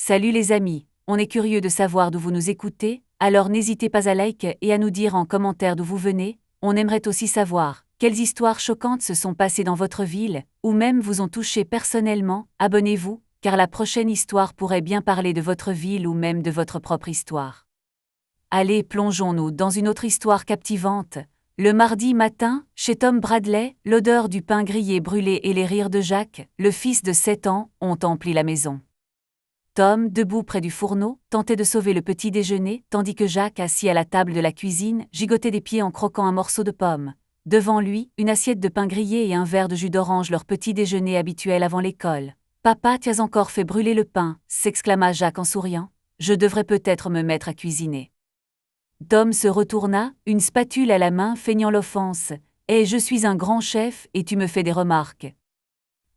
Salut les amis, on est curieux de savoir d'où vous nous écoutez, alors n'hésitez pas à like et à nous dire en commentaire d'où vous venez. On aimerait aussi savoir quelles histoires choquantes se sont passées dans votre ville, ou même vous ont touché personnellement. Abonnez-vous, car la prochaine histoire pourrait bien parler de votre ville ou même de votre propre histoire. Allez, plongeons-nous dans une autre histoire captivante. Le mardi matin, chez Tom Bradley, l'odeur du pain grillé brûlé et les rires de Jack, le fils de 7 ans, ont empli la maison. Tom, debout près du fourneau, tentait de sauver le petit déjeuner, tandis que Jack, assis à la table de la cuisine, gigotait des pieds en croquant un morceau de pomme. Devant lui, une assiette de pain grillé et un verre de jus d'orange, leur petit déjeuner habituel avant l'école. « Papa, tu as encore fait brûler le pain » s'exclama Jack en souriant. « Je devrais peut-être me mettre à cuisiner. » Tom se retourna, une spatule à la main, feignant l'offense. « Eh, je suis un grand chef et tu me fais des remarques. »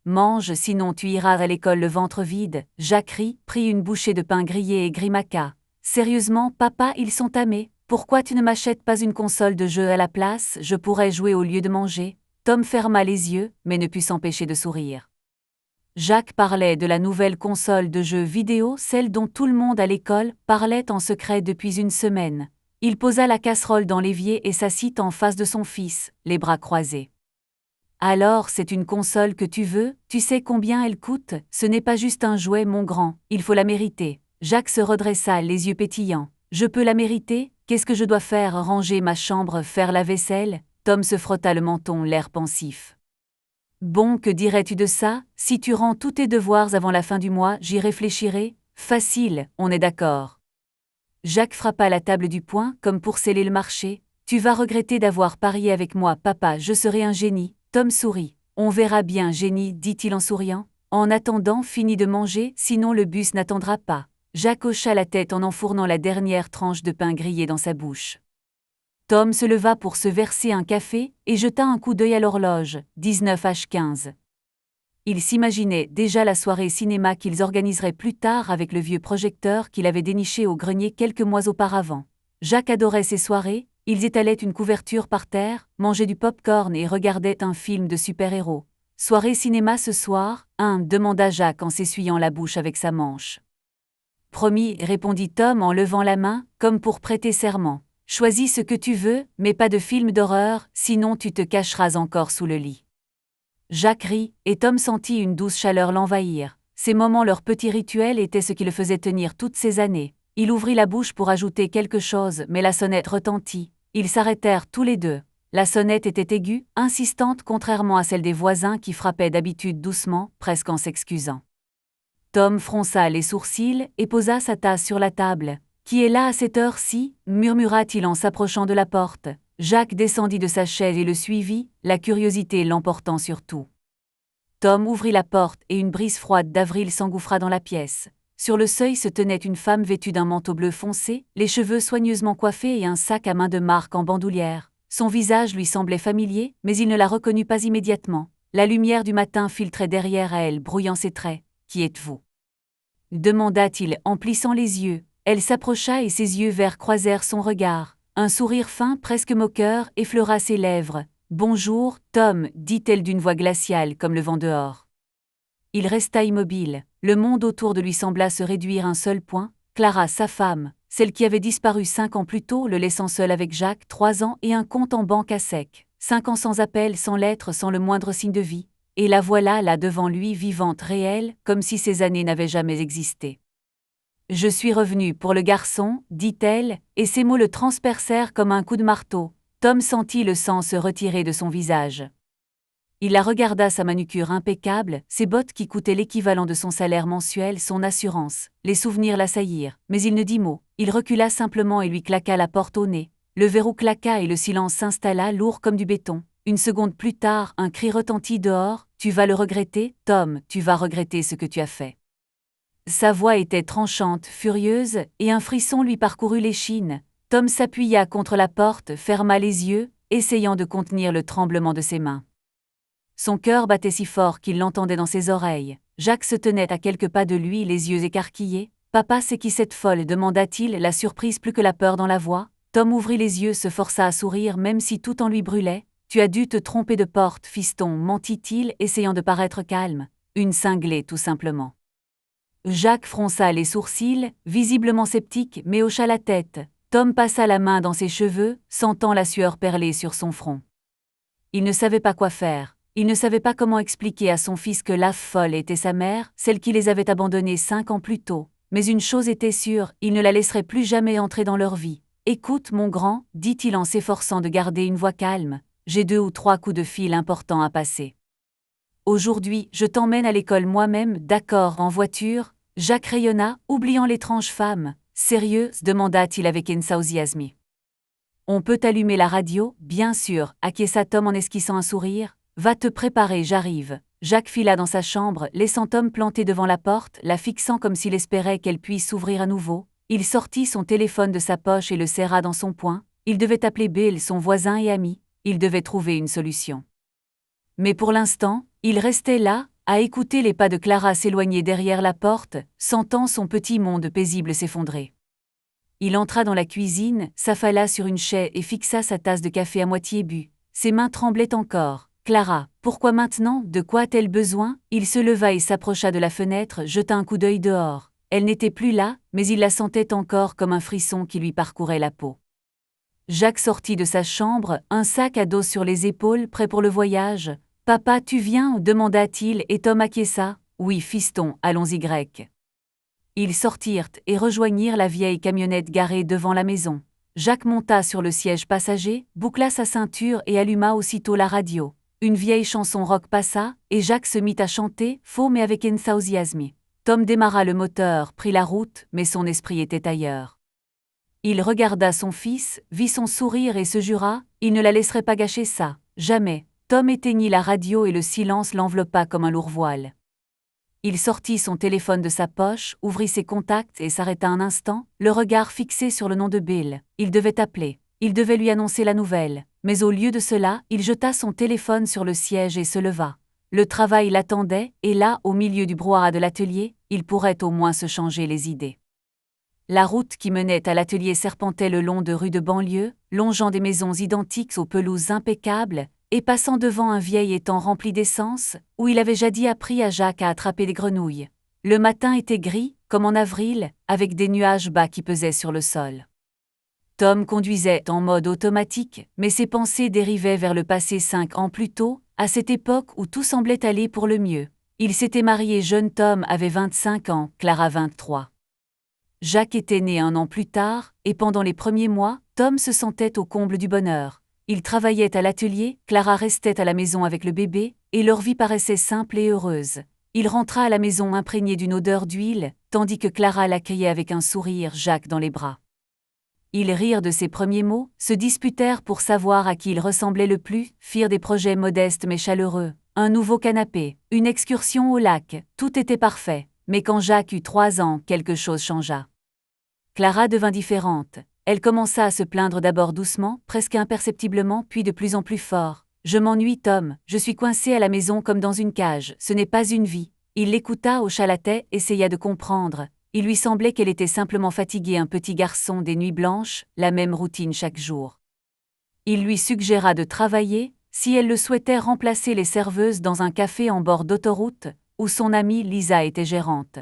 « Mange, sinon tu iras à l'école le ventre vide. » Jack rit, prit une bouchée de pain grillé et grimaqua. « Sérieusement, papa, ils sont tamés. Pourquoi tu ne m'achètes pas une console de jeu à la place? Je pourrais jouer au lieu de manger. » Tom ferma les yeux, mais ne put s'empêcher de sourire. Jack parlait de la nouvelle console de jeux vidéo, celle dont tout le monde à l'école parlait en secret depuis une semaine. Il posa la casserole dans l'évier et s'assit en face de son fils, les bras croisés. « Alors, c'est une console que tu veux? Tu sais combien elle coûte? Ce n'est pas juste un jouet, mon grand, il faut la mériter. » Jack se redressa, les yeux pétillants. « Je peux la mériter? Qu'est-ce que je dois faire? Ranger ma chambre, faire la vaisselle ?» Tom se frotta le menton, l'air pensif. « Bon, que dirais-tu de ça? Si tu rends tous tes devoirs avant la fin du mois, j'y réfléchirai. Facile, on est d'accord. » Jack frappa la table du poing, comme pour sceller le marché. « Tu vas regretter d'avoir parié avec moi, papa, je serai un génie. » Tom sourit. « On verra bien, génie, dit-il en souriant. En attendant, finis de manger, sinon le bus n'attendra pas. » Jack hocha la tête en enfournant la dernière tranche de pain grillé dans sa bouche. Tom se leva pour se verser un café et jeta un coup d'œil à l'horloge, 19h15. Il s'imaginait déjà la soirée cinéma qu'ils organiseraient plus tard avec le vieux projecteur qu'il avait déniché au grenier quelques mois auparavant. Jack adorait ces soirées. Ils étalaient une couverture par terre, mangeaient du pop-corn et regardaient un film de super-héros. « Soirée cinéma ce soir, hein ?» demanda Jack en s'essuyant la bouche avec sa manche. « Promis » répondit Tom en levant la main, comme pour prêter serment. « Choisis ce que tu veux, mais pas de film d'horreur, sinon tu te cacheras encore sous le lit. » Jack rit, et Tom sentit une douce chaleur l'envahir. Ces moments, leur petit rituel, était ce qui le faisait tenir toutes ces années. Il ouvrit la bouche pour ajouter quelque chose, mais la sonnette retentit. Ils s'arrêtèrent tous les deux. La sonnette était aiguë, insistante contrairement à celle des voisins qui frappaient d'habitude doucement, presque en s'excusant. Tom fronça les sourcils et posa sa tasse sur la table. « Qui est là à cette heure-ci » murmura-t-il en s'approchant de la porte. Jack descendit de sa chaise et le suivit, la curiosité l'emportant sur tout. Tom ouvrit la porte et une brise froide d'avril s'engouffra dans la pièce. Sur le seuil se tenait une femme vêtue d'un manteau bleu foncé, les cheveux soigneusement coiffés et un sac à main de marque en bandoulière. Son visage lui semblait familier, mais il ne la reconnut pas immédiatement. La lumière du matin filtrait derrière elle, brouillant ses traits. « Qui êtes-vous » demanda-t-il en plissant les yeux. Elle s'approcha et ses yeux verts croisèrent son regard. Un sourire fin, presque moqueur, effleura ses lèvres. « Bonjour, Tom » dit-elle d'une voix glaciale comme le vent dehors. Il resta immobile. Le monde autour de lui sembla se réduire à un seul point. Clara, sa femme, celle qui avait disparu 5 ans plus tôt, le laissant seul avec Jack, 3 ans et un compte en banque à sec. 5 ans sans appel, sans lettre, sans le moindre signe de vie. Et la voilà là devant lui, vivante, réelle, comme si ces années n'avaient jamais existé. « Je suis revenue pour le garçon » dit-elle, et ces mots le transpercèrent comme un coup de marteau. Tom sentit le sang se retirer de son visage. Il la regarda, sa manucure impeccable, ses bottes qui coûtaient l'équivalent de son salaire mensuel, son assurance. Les souvenirs l'assaillirent, mais il ne dit mot. Il recula simplement et lui claqua la porte au nez. Le verrou claqua et le silence s'installa, lourd comme du béton. Une seconde plus tard, un cri retentit dehors. « Tu vas le regretter, Tom, tu vas regretter ce que tu as fait. » Sa voix était tranchante, furieuse, et un frisson lui parcourut l'échine. Tom s'appuya contre la porte, ferma les yeux, essayant de contenir le tremblement de ses mains. Son cœur battait si fort qu'il l'entendait dans ses oreilles. Jack se tenait à quelques pas de lui, les yeux écarquillés. « Papa, c'est qui cette folle » demanda-t-il, la surprise plus que la peur dans la voix. Tom ouvrit les yeux, se força à sourire même si tout en lui brûlait. « Tu as dû te tromper de porte, fiston » mentit-il, essayant de paraître calme. « Une cinglée, tout simplement. » Jacques fronça les sourcils, visiblement sceptique, mais hocha la tête. Tom passa la main dans ses cheveux, sentant la sueur perler sur son front. Il ne savait pas quoi faire. Il ne savait pas comment expliquer à son fils que la folle était sa mère, celle qui les avait abandonnés 5 ans plus tôt. Mais une chose était sûre, il ne la laisserait plus jamais entrer dans leur vie. « Écoute, mon grand, dit-il en s'efforçant de garder une voix calme, j'ai 2 ou 3 coups de fil importants à passer. Aujourd'hui, je t'emmène à l'école moi-même, d'accord, en voiture ?» Jacques rayonna, oubliant l'étrange femme. « Sérieux ?» demanda-t-il avec enthousiasme. « On peut allumer la radio, bien sûr, » acquiesça Tom en esquissant un sourire. « Va te préparer, j'arrive. » Jacques fila dans sa chambre, laissant Tom planté devant la porte, la fixant comme s'il espérait qu'elle puisse s'ouvrir à nouveau. Il sortit son téléphone de sa poche et le serra dans son poing. Il devait appeler Bill, son voisin et ami. Il devait trouver une solution. Mais pour l'instant, il restait là, à écouter les pas de Clara s'éloigner derrière la porte, sentant son petit monde paisible s'effondrer. Il entra dans la cuisine, s'affala sur une chaise et fixa sa tasse de café à moitié bu. Ses mains tremblaient encore. Clara, pourquoi maintenant? De quoi a-t-elle besoin? Il se leva et s'approcha de la fenêtre, jeta un coup d'œil dehors. Elle n'était plus là, mais il la sentait encore comme un frisson qui lui parcourait la peau. Jacques sortit de sa chambre, un sac à dos sur les épaules, prêt pour le voyage. « Papa, tu viens ?» demanda-t-il et Tom acquiesça. « Oui, fiston, allons-y grec. » Ils sortirent et rejoignirent la vieille camionnette garée devant la maison. Jacques monta sur le siège passager, boucla sa ceinture et alluma aussitôt la radio. Une vieille chanson rock passa, et Jacques se mit à chanter, faux mais avec enthousiasme. Tom démarra le moteur, prit la route, mais son esprit était ailleurs. Il regarda son fils, vit son sourire et se jura, il ne la laisserait pas gâcher ça, jamais. Tom éteignit la radio et le silence l'enveloppa comme un lourd voile. Il sortit son téléphone de sa poche, ouvrit ses contacts et s'arrêta un instant, le regard fixé sur le nom de Bill. Il devait appeler. Il devait lui annoncer la nouvelle. Mais au lieu de cela, il jeta son téléphone sur le siège et se leva. Le travail l'attendait, et là, au milieu du brouhaha de l'atelier, il pourrait au moins se changer les idées. La route qui menait à l'atelier serpentait le long de rues de banlieue, longeant des maisons identiques aux pelouses impeccables, et passant devant un vieil étang rempli d'essence, où il avait jadis appris à Jacques à attraper des grenouilles. Le matin était gris, comme en avril, avec des nuages bas qui pesaient sur le sol. Tom conduisait en mode automatique, mais ses pensées dérivaient vers le passé 5 ans plus tôt, à cette époque où tout semblait aller pour le mieux. Il s'était marié jeune, Tom avait 25 ans, Clara 23. Jacques était né 1 an plus tard, et pendant les premiers mois, Tom se sentait au comble du bonheur. Il travaillait à l'atelier, Clara restait à la maison avec le bébé, et leur vie paraissait simple et heureuse. Il rentra à la maison imprégné d'une odeur d'huile, tandis que Clara l'accueillait avec un sourire, Jacques dans les bras. Ils rirent de ses premiers mots, se disputèrent pour savoir à qui il ressemblait le plus, firent des projets modestes mais chaleureux. Un nouveau canapé, une excursion au lac, tout était parfait. Mais quand Jacques eut 3 ans, quelque chose changea. Clara devint différente. Elle commença à se plaindre d'abord doucement, presque imperceptiblement, puis de plus en plus fort. « Je m'ennuie, Tom, je suis coincée à la maison comme dans une cage, ce n'est pas une vie. » Il l'écouta, hocha la tête, essaya de comprendre. Il lui semblait qu'elle était simplement fatiguée, un petit garçon des nuits blanches, la même routine chaque jour. Il lui suggéra de travailler, si elle le souhaitait, remplacer les serveuses dans un café en bord d'autoroute, où son amie Lisa était gérante.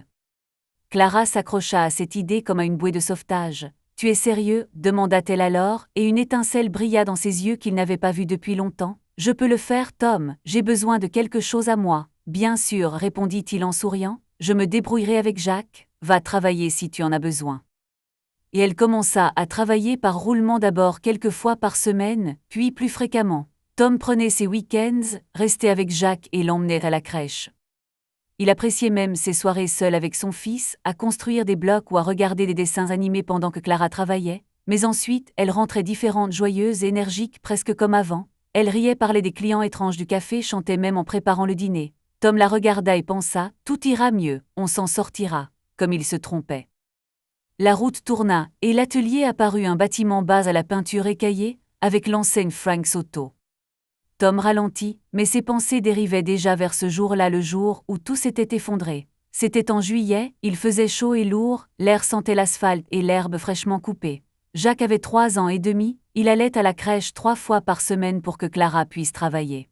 Clara s'accrocha à cette idée comme à une bouée de sauvetage. « Tu es sérieux ?» demanda-t-elle alors, et une étincelle brilla dans ses yeux qu'il n'avait pas vus depuis longtemps. « Je peux le faire, Tom, j'ai besoin de quelque chose à moi. »« Bien sûr, répondit-il en souriant, je me débrouillerai avec Jacques, va travailler si tu en as besoin. » Et elle commença à travailler par roulement, d'abord quelques fois par semaine, puis plus fréquemment. Tom prenait ses week-ends, restait avec Jacques et l'emmenait à la crèche. Il appréciait même ses soirées seul avec son fils, à construire des blocs ou à regarder des dessins animés pendant que Clara travaillait, mais ensuite, elle rentrait différente, joyeuse, énergique, presque comme avant. Elle riait, parlait des clients étranges du café, chantait même en préparant le dîner. Tom la regarda et pensa « Tout ira mieux, on s'en sortira », comme il se trompait. La route tourna, et l'atelier apparut, un bâtiment bas à la peinture écaillée, avec l'enseigne Frank's Auto. Tom ralentit, mais ses pensées dérivaient déjà vers ce jour-là, le jour où tout s'était effondré. C'était en juillet, il faisait chaud et lourd, l'air sentait l'asphalte et l'herbe fraîchement coupée. Jacques avait 3 ans et demi, il allait à la crèche 3 fois par semaine pour que Clara puisse travailler.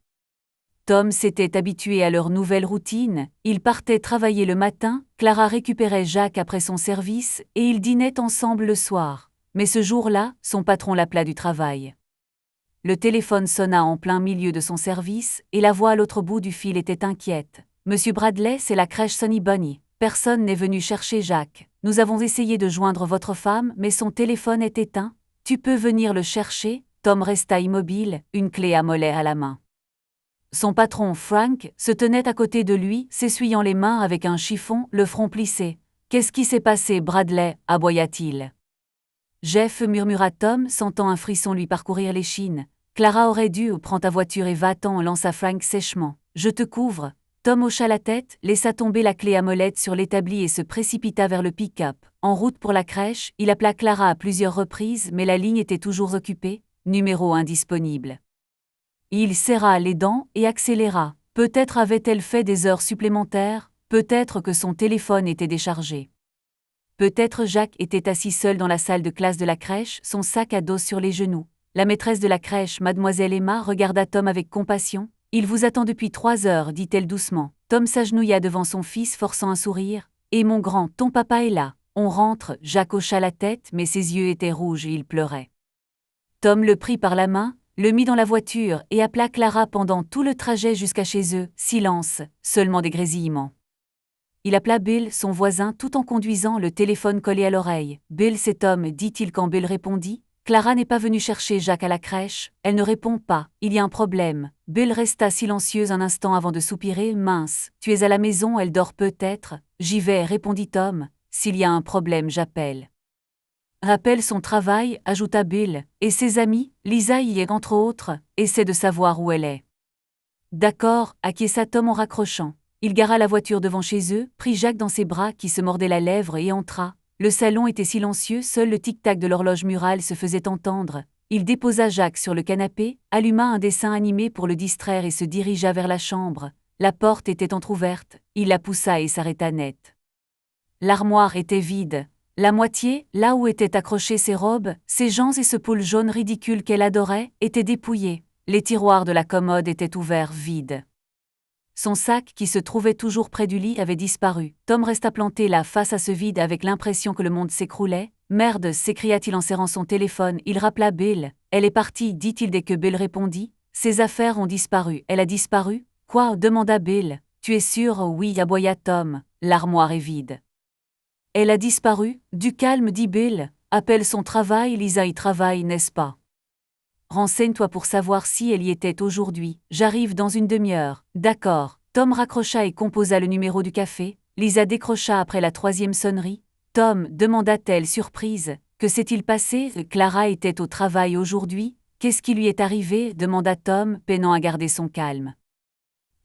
Tom s'était habitué à leur nouvelle routine, ils partaient travailler le matin, Clara récupérait Jacques après son service et ils dînaient ensemble le soir. Mais ce jour-là, son patron l'appela du travail. Le téléphone sonna en plein milieu de son service et la voix à l'autre bout du fil était inquiète. « Monsieur Bradley, c'est la crèche Sunny Bunny. Personne n'est venu chercher Jacques. Nous avons essayé de joindre votre femme, mais son téléphone est éteint. Tu peux venir le chercher ?» Tom resta immobile, une clé à mollet à la main. Son patron, Frank, se tenait à côté de lui, s'essuyant les mains avec un chiffon, le front plissé. « Qu'est-ce qui s'est passé, Bradley » aboya-t-il. Jeff, murmura Tom, sentant un frisson lui parcourir l'échine. Clara aurait dû, prends ta voiture et va-t'en, lança Frank sèchement. Je te couvre. Tom hocha la tête, laissa tomber la clé à molette sur l'établi et se précipita vers le pick-up. En route pour la crèche, il appela Clara à plusieurs reprises, mais la ligne était toujours occupée, numéro indisponible. Il serra les dents et accéléra. Peut-être avait-elle fait des heures supplémentaires, peut-être que son téléphone était déchargé. Peut-être Jacques était assis seul dans la salle de classe de la crèche, son sac à dos sur les genoux. La maîtresse de la crèche, mademoiselle Emma, regarda Tom avec compassion. « Il vous attend depuis 3 heures, dit-elle doucement. Tom s'agenouilla devant son fils, forçant un sourire. « Et mon grand, ton papa est là. On rentre. » Jacques hocha la tête, mais ses yeux étaient rouges et il pleurait. Tom le prit par la main, le mit dans la voiture et appela Clara pendant tout le trajet jusqu'à chez eux. Silence, seulement des grésillements. Il appela Bill, son voisin, tout en conduisant le téléphone collé à l'oreille. « Bill, c'est Tom, dit-il quand Bill répondit. Clara n'est pas venue chercher Jacques à la crèche, elle ne répond pas, il y a un problème. » Bill resta silencieux un instant avant de soupirer. « Mince, tu es à la maison, elle dort peut-être. »« J'y vais, répondit Tom. S'il y a un problème, j'appelle. » Rappelle son travail, ajouta Bill, et ses amis, Lisa y est entre autres, essaie de savoir où elle est. D'accord, acquiesça Tom en raccrochant. Il gara la voiture devant chez eux, prit Jacques dans ses bras qui se mordait la lèvre et entra. Le salon était silencieux, seul le tic-tac de l'horloge murale se faisait entendre. Il déposa Jacques sur le canapé, alluma un dessin animé pour le distraire et se dirigea vers la chambre. La porte était entr'ouverte, il la poussa et s'arrêta net. L'armoire était vide. La moitié, là où étaient accrochées ses robes, ses gants et ce pull jaune ridicule qu'elle adorait, étaient dépouillés. Les tiroirs de la commode étaient ouverts, vides. Son sac, qui se trouvait toujours près du lit, avait disparu. Tom resta planté là face à ce vide avec l'impression que le monde s'écroulait. « Merde !» s'écria-t-il en serrant son téléphone. Il rappela Bill. « Elle est partie » dit-il dès que Bill répondit. « Ses affaires ont disparu. » « Elle a disparu ?» « Quoi ?» demanda Bill. « Tu es sûr ?» « Oui » aboya Tom. « L'armoire est vide. » « Elle a disparu ?» Du calme dit Bill. « Appelle son travail, Lisa y travaille, n'est-ce pas ?» Renseigne-toi pour savoir si elle y était aujourd'hui. J'arrive dans une demi-heure. D'accord. Tom raccrocha et composa le numéro du café. Lisa décrocha après la 3e sonnerie. Tom, demanda-t-elle surprise. Que s'est-il passé? Clara était au travail aujourd'hui. Qu'est-ce qui lui est arrivé? Demanda Tom, peinant à garder son calme.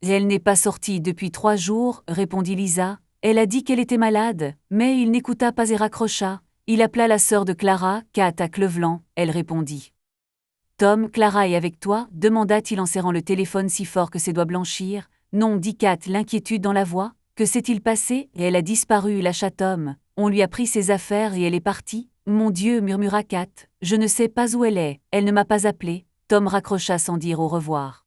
Elle n'est pas sortie depuis 3 jours, répondit Lisa. Elle a dit qu'elle était malade, mais il n'écouta pas et raccrocha. Il appela la sœur de Clara, Kat à Cleveland. Elle répondit. Tom, Clara est avec toi demanda-t-il en serrant le téléphone si fort que ses doigts blanchirent. Non, dit Kat, l'inquiétude dans la voix. Que s'est-il passé? Et elle a disparu, lâcha Tom. On lui a pris ses affaires et elle est partie. Mon Dieu, murmura Kat. Je ne sais pas où elle est. Elle ne m'a pas appelé. Tom raccrocha sans dire au revoir.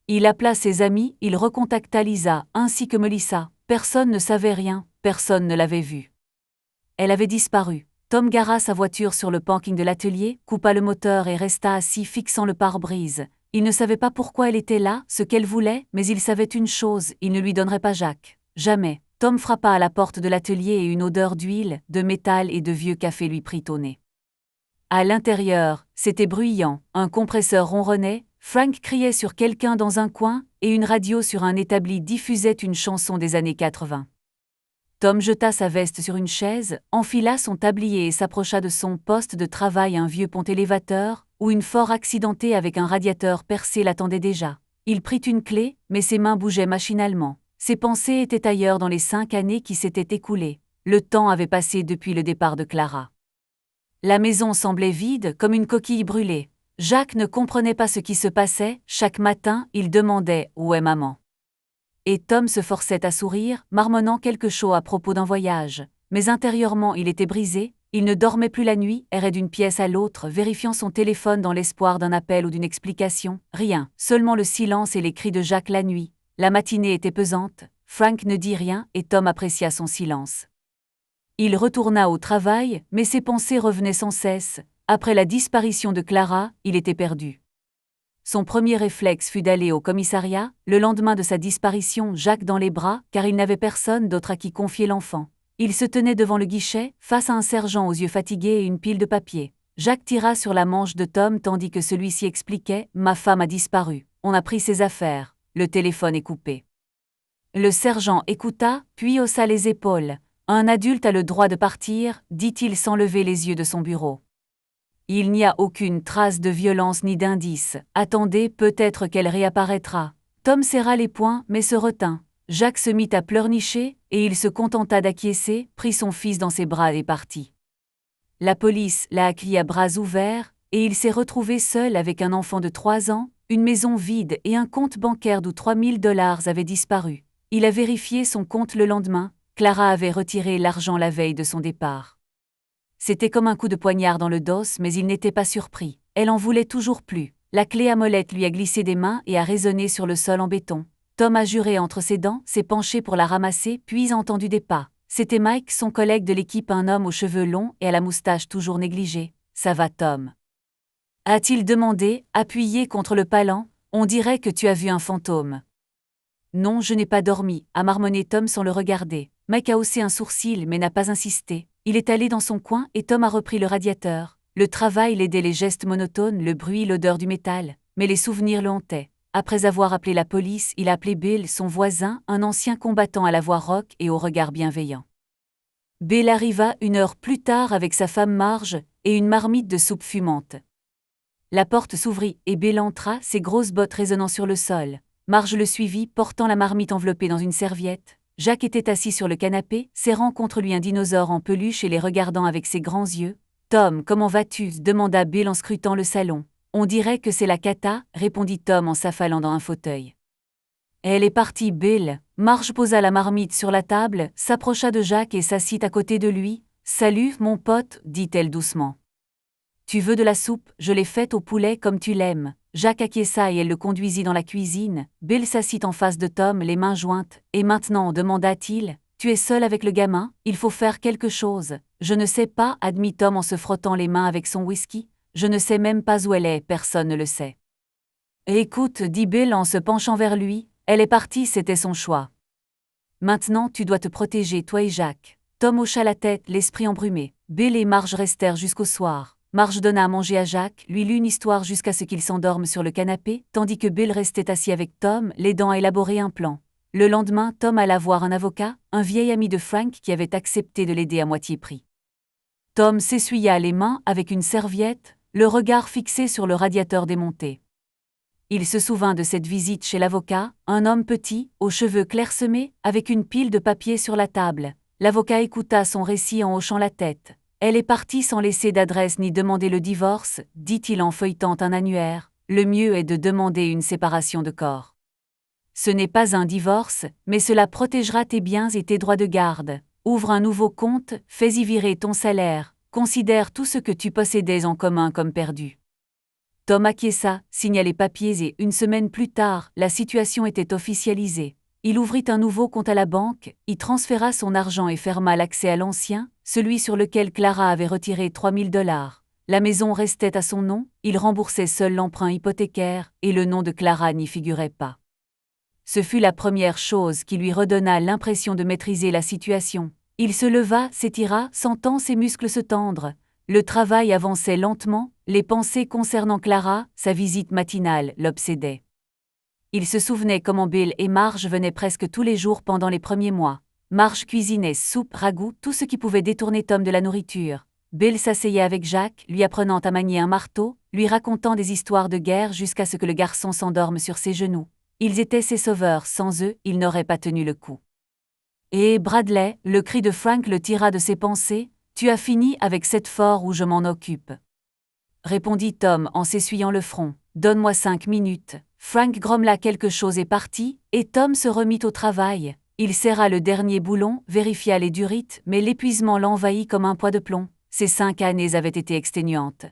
Il appela ses amis, il recontacta Lisa, ainsi que Melissa. Personne ne savait rien, personne ne l'avait vue. Elle avait disparu. Tom gara sa voiture sur le parking de l'atelier, coupa le moteur et resta assis fixant le pare-brise. Il ne savait pas pourquoi elle était là, ce qu'elle voulait, mais il savait une chose, il ne lui donnerait pas Jacques. Jamais. Tom frappa à la porte de l'atelier et une odeur d'huile, de métal et de vieux café lui prit au nez. À l'intérieur, c'était bruyant, un compresseur ronronnait, Frank criait sur quelqu'un dans un coin, et une radio sur un établi diffusait une chanson des années 80. Tom jeta sa veste sur une chaise, enfila son tablier et s'approcha de son poste de travail, un vieux pont-élévateur, où une fort accidentée avec un radiateur percé l'attendait déjà. Il prit une clé, mais ses mains bougeaient machinalement. Ses pensées étaient ailleurs dans les 5 années qui s'étaient écoulées. Le temps avait passé depuis le départ de Clara. La maison semblait vide, comme une coquille brûlée. Jacques ne comprenait pas ce qui se passait, chaque matin, il demandait « Où est maman ?» Et Tom se forçait à sourire, marmonnant quelque chose à propos d'un voyage. mais intérieurement il était brisé, il ne dormait plus la nuit, errait d'une pièce à l'autre, vérifiant son téléphone dans l'espoir d'un appel ou d'une explication. Rien, seulement le silence et les cris de Jack la nuit. La matinée était pesante, Frank ne dit rien et Tom apprécia son silence. Il retourna au travail, mais ses pensées revenaient sans cesse. Après la disparition de Clara, il était perdu. Son premier réflexe fut d'aller au commissariat, le lendemain de sa disparition, Jack dans les bras, car il n'avait personne d'autre à qui confier l'enfant. Il se tenait devant le guichet, face à un sergent aux yeux fatigués et une pile de papier. Jack tira sur la manche de Tom tandis que celui-ci expliquait « Ma femme a disparu, on a pris ses affaires, le téléphone est coupé ». Le sergent écouta, puis haussa les épaules. « Un adulte a le droit de partir », dit-il sans lever les yeux de son bureau. Il n'y a aucune trace de violence ni d'indice. Attendez, peut-être qu'elle réapparaîtra. Tom serra les poings, mais se retint. Jack se mit à pleurnicher, et il se contenta d'acquiescer, prit son fils dans ses bras et partit. La police l'a accueilli à bras ouverts, et il s'est retrouvé seul avec un enfant de 3 ans, une maison vide et un compte bancaire d'où $3000 avaient disparu. Il a vérifié son compte le lendemain, Clara avait retiré l'argent la veille de son départ. C'était comme un coup de poignard dans le dos, mais il n'était pas surpris. Elle en voulait toujours plus. La clé à molette lui a glissé des mains et a résonné sur le sol en béton. Tom a juré entre ses dents, s'est penché pour la ramasser, puis a entendu des pas. C'était Mike, son collègue de l'équipe, un homme aux cheveux longs et à la moustache toujours négligée. « Ça va, Tom ?» a-t-il demandé, appuyé contre le palan. « On dirait que tu as vu un fantôme. » « Non, je n'ai pas dormi », a marmonné Tom sans le regarder. Mike a haussé un sourcil mais n'a pas insisté. Il est allé dans son coin et Tom a repris le radiateur. Le travail l'aidait, les gestes monotones, le bruit, l'odeur du métal. Mais les souvenirs le hantaient. Après avoir appelé la police, il a appelé Bill, son voisin, un ancien combattant à la voix rauque et au regard bienveillant. Bill arriva 1 heure plus tard avec sa femme Marge et une marmite de soupe fumante. La porte s'ouvrit et Bill entra, ses grosses bottes résonnant sur le sol. Marge le suivit, portant la marmite enveloppée dans une serviette. Jack était assis sur le canapé, serrant contre lui un dinosaure en peluche et les regardant avec ses grands yeux. « Tom, comment vas-tu » demanda Bill en scrutant le salon. « On dirait que c'est la cata » répondit Tom en s'affalant dans un fauteuil. « Elle est partie, Bill » Marge posa la marmite sur la table, s'approcha de Jack et s'assit à côté de lui. « Salut, mon pote » dit-elle doucement. « Tu veux de la soupe, je l'ai faite au poulet comme tu l'aimes. » Jack acquiesça et elle le conduisit dans la cuisine. Bill s'assit en face de Tom, les mains jointes. « Et maintenant » demanda-t-il, « tu es seul avec le gamin, il faut faire quelque chose. »« Je ne sais pas » admit Tom en se frottant les mains avec son whisky. « Je ne sais même pas où elle est, personne ne le sait. »« Écoute » dit Bill en se penchant vers lui, « elle est partie, c'était son choix. Maintenant tu dois te protéger, toi et Jack. » Tom hocha la tête, l'esprit embrumé. Bill et Marge restèrent jusqu'au soir. Marge donna à manger à Jack, lui lut une histoire jusqu'à ce qu'il s'endorme sur le canapé, tandis que Bill restait assis avec Tom, l'aidant à élaborer un plan. Le lendemain, Tom alla voir un avocat, un vieil ami de Frank qui avait accepté de l'aider à moitié prix. Tom s'essuya les mains avec une serviette, le regard fixé sur le radiateur démonté. Il se souvint de cette visite chez l'avocat, un homme petit, aux cheveux clairsemés, avec une pile de papier sur la table. L'avocat écouta son récit en hochant la tête. « Elle est partie sans laisser d'adresse ni demander le divorce » dit-il en feuilletant un annuaire. « Le mieux est de demander une séparation de corps. Ce n'est pas un divorce, mais cela protégera tes biens et tes droits de garde. Ouvre un nouveau compte, fais-y virer ton salaire, considère tout ce que tu possédais en commun comme perdu. » Tom acquiesça, signa les papiers et 1 semaine plus tard, la situation était officialisée. Il ouvrit un nouveau compte à la banque, y transféra son argent et ferma l'accès à l'ancien, celui sur lequel Clara avait retiré $3000. La maison restait à son nom, il remboursait seul l'emprunt hypothécaire, et le nom de Clara n'y figurait pas. Ce fut la première chose qui lui redonna l'impression de maîtriser la situation. Il se leva, s'étira, sentant ses muscles se tendre. Le travail avançait lentement, les pensées concernant Clara, sa visite matinale, l'obsédaient. Il se souvenait comment Bill et Marge venaient presque tous les jours pendant les premiers mois. Marge cuisinait soupe, ragoût, tout ce qui pouvait détourner Tom de la nourriture. Bill s'asseyait avec Jack, lui apprenant à manier un marteau, lui racontant des histoires de guerre jusqu'à ce que le garçon s'endorme sur ses genoux. Ils étaient ses sauveurs, sans eux, il n'aurait pas tenu le coup. Et Bradley, le cri de Frank le tira de ses pensées, « Tu as fini avec cette fort où je m'en occupe » répondit Tom en s'essuyant le front. « Donne-moi 5 minutes. » Frank grommela quelque chose et partit, et Tom se remit au travail. Il serra le dernier boulon, vérifia les durites, mais l'épuisement l'envahit comme un poids de plomb. Ces 5 années avaient été exténuantes.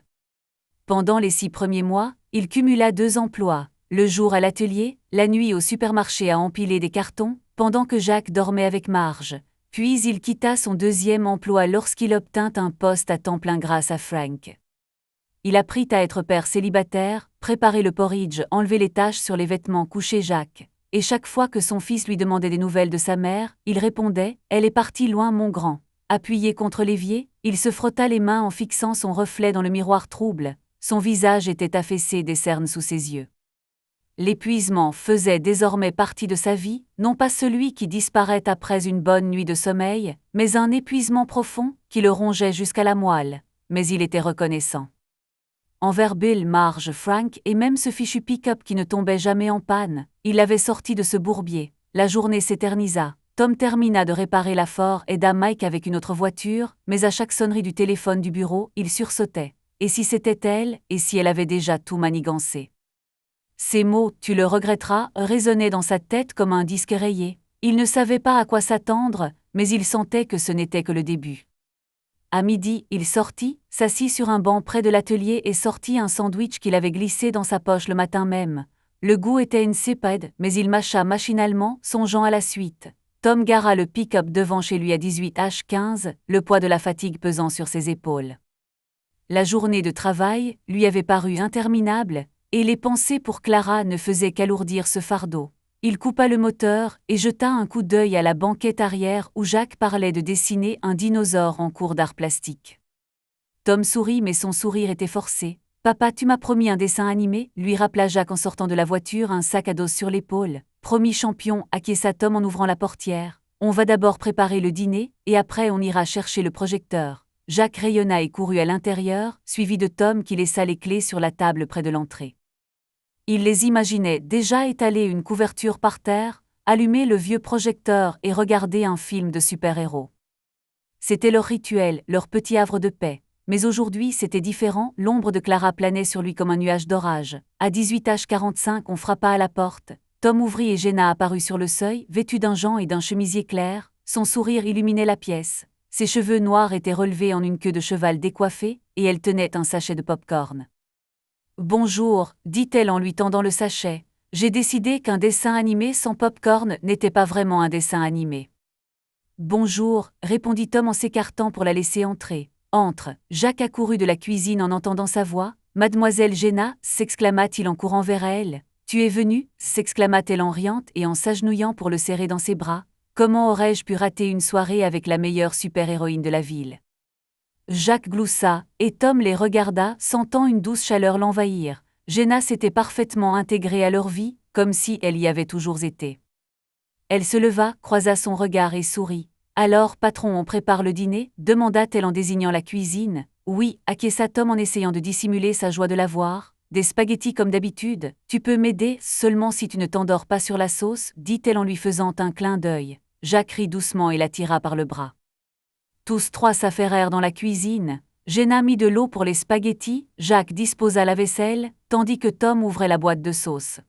Pendant les 6 premiers mois, il cumula 2 emplois, le jour à l'atelier, la nuit au supermarché à empiler des cartons, pendant que Jacques dormait avec Marge. Puis il quitta son 2e emploi lorsqu'il obtint un poste à temps plein grâce à Frank. Il apprit à être père célibataire, préparer le porridge, enlever les taches sur les vêtements, coucher Jacques. Et chaque fois que son fils lui demandait des nouvelles de sa mère, il répondait « Elle est partie loin, mon grand ». Appuyé contre l'évier, il se frotta les mains en fixant son reflet dans le miroir trouble. Son visage était affaissé, des cernes sous ses yeux. L'épuisement faisait désormais partie de sa vie, non pas celui qui disparaît après une bonne nuit de sommeil, mais un épuisement profond qui le rongeait jusqu'à la moelle. Mais il était reconnaissant envers Bill, Marge, Frank et même ce fichu pick-up qui ne tombait jamais en panne. Il l'avait sorti de ce bourbier. La journée s'éternisa. Tom termina de réparer la Ford, aida Mike avec une autre voiture, mais à chaque sonnerie du téléphone du bureau, il sursautait. Et si c'était elle, et si elle avait déjà tout manigancé? Ces mots « tu le regretteras » résonnaient dans sa tête comme un disque rayé. Il ne savait pas à quoi s'attendre, mais il sentait que ce n'était que le début. À midi, il sortit, s'assit sur un banc près de l'atelier et sortit un sandwich qu'il avait glissé dans sa poche le matin même. Le goût était insipide, mais il mâcha machinalement, songeant à la suite. Tom gara le pick-up devant chez lui à 18h15, le poids de la fatigue pesant sur ses épaules. La journée de travail lui avait paru interminable, et les pensées pour Clara ne faisaient qu'alourdir ce fardeau. Il coupa le moteur et jeta un coup d'œil à la banquette arrière où Jacques parlait de dessiner un dinosaure en cours d'art plastique. Tom sourit, mais son sourire était forcé. « Papa, tu m'as promis un dessin animé ?» lui rappela Jacques en sortant de la voiture, un sac à dos sur l'épaule. « Promis, champion », acquiesça Tom en ouvrant la portière. « On va d'abord préparer le dîner, et après on ira chercher le projecteur. » Jacques rayonna et courut à l'intérieur, suivi de Tom qui laissa les clés sur la table près de l'entrée. Il les imaginait déjà étaler une couverture par terre, allumer le vieux projecteur et regarder un film de super-héros. C'était leur rituel, leur petit havre de paix. Mais aujourd'hui c'était différent, l'ombre de Clara planait sur lui comme un nuage d'orage. À 18h45 on frappa à la porte. Tom ouvrit et Jenna apparut sur le seuil, vêtue d'un jean et d'un chemisier clair. Son sourire illuminait la pièce. Ses cheveux noirs étaient relevés en une queue de cheval décoiffée, et elle tenait un sachet de pop-corn. « Bonjour », dit-elle en lui tendant le sachet. « J'ai décidé qu'un dessin animé sans pop-corn n'était pas vraiment un dessin animé. »« Bonjour », répondit Tom en s'écartant pour la laisser entrer. « Entre ». Jacques accourut de la cuisine en entendant sa voix. « Mademoiselle Jenna » s'exclama-t-il en courant vers elle. « Tu es venue » s'exclama-t-elle en riant et en s'agenouillant pour le serrer dans ses bras. « Comment aurais-je pu rater une soirée avec la meilleure super-héroïne de la ville ?» Jacques gloussa, et Tom les regarda, sentant une douce chaleur l'envahir. Jenna s'était parfaitement intégrée à leur vie, comme si elle y avait toujours été. Elle se leva, croisa son regard et sourit. « Alors, patron, on prépare le dîner » demanda-t-elle en désignant la cuisine. « Oui » acquiesça Tom en essayant de dissimuler sa joie de la voir. « Des spaghettis comme d'habitude. Tu peux m'aider, seulement si tu ne t'endors pas sur la sauce » dit-elle en lui faisant un clin d'œil. Jacques rit doucement et la tira par le bras. Tous trois s'affairèrent dans la cuisine. Jenna mit de l'eau pour les spaghettis, Jacques disposa la vaisselle, tandis que Tom ouvrait la boîte de sauce.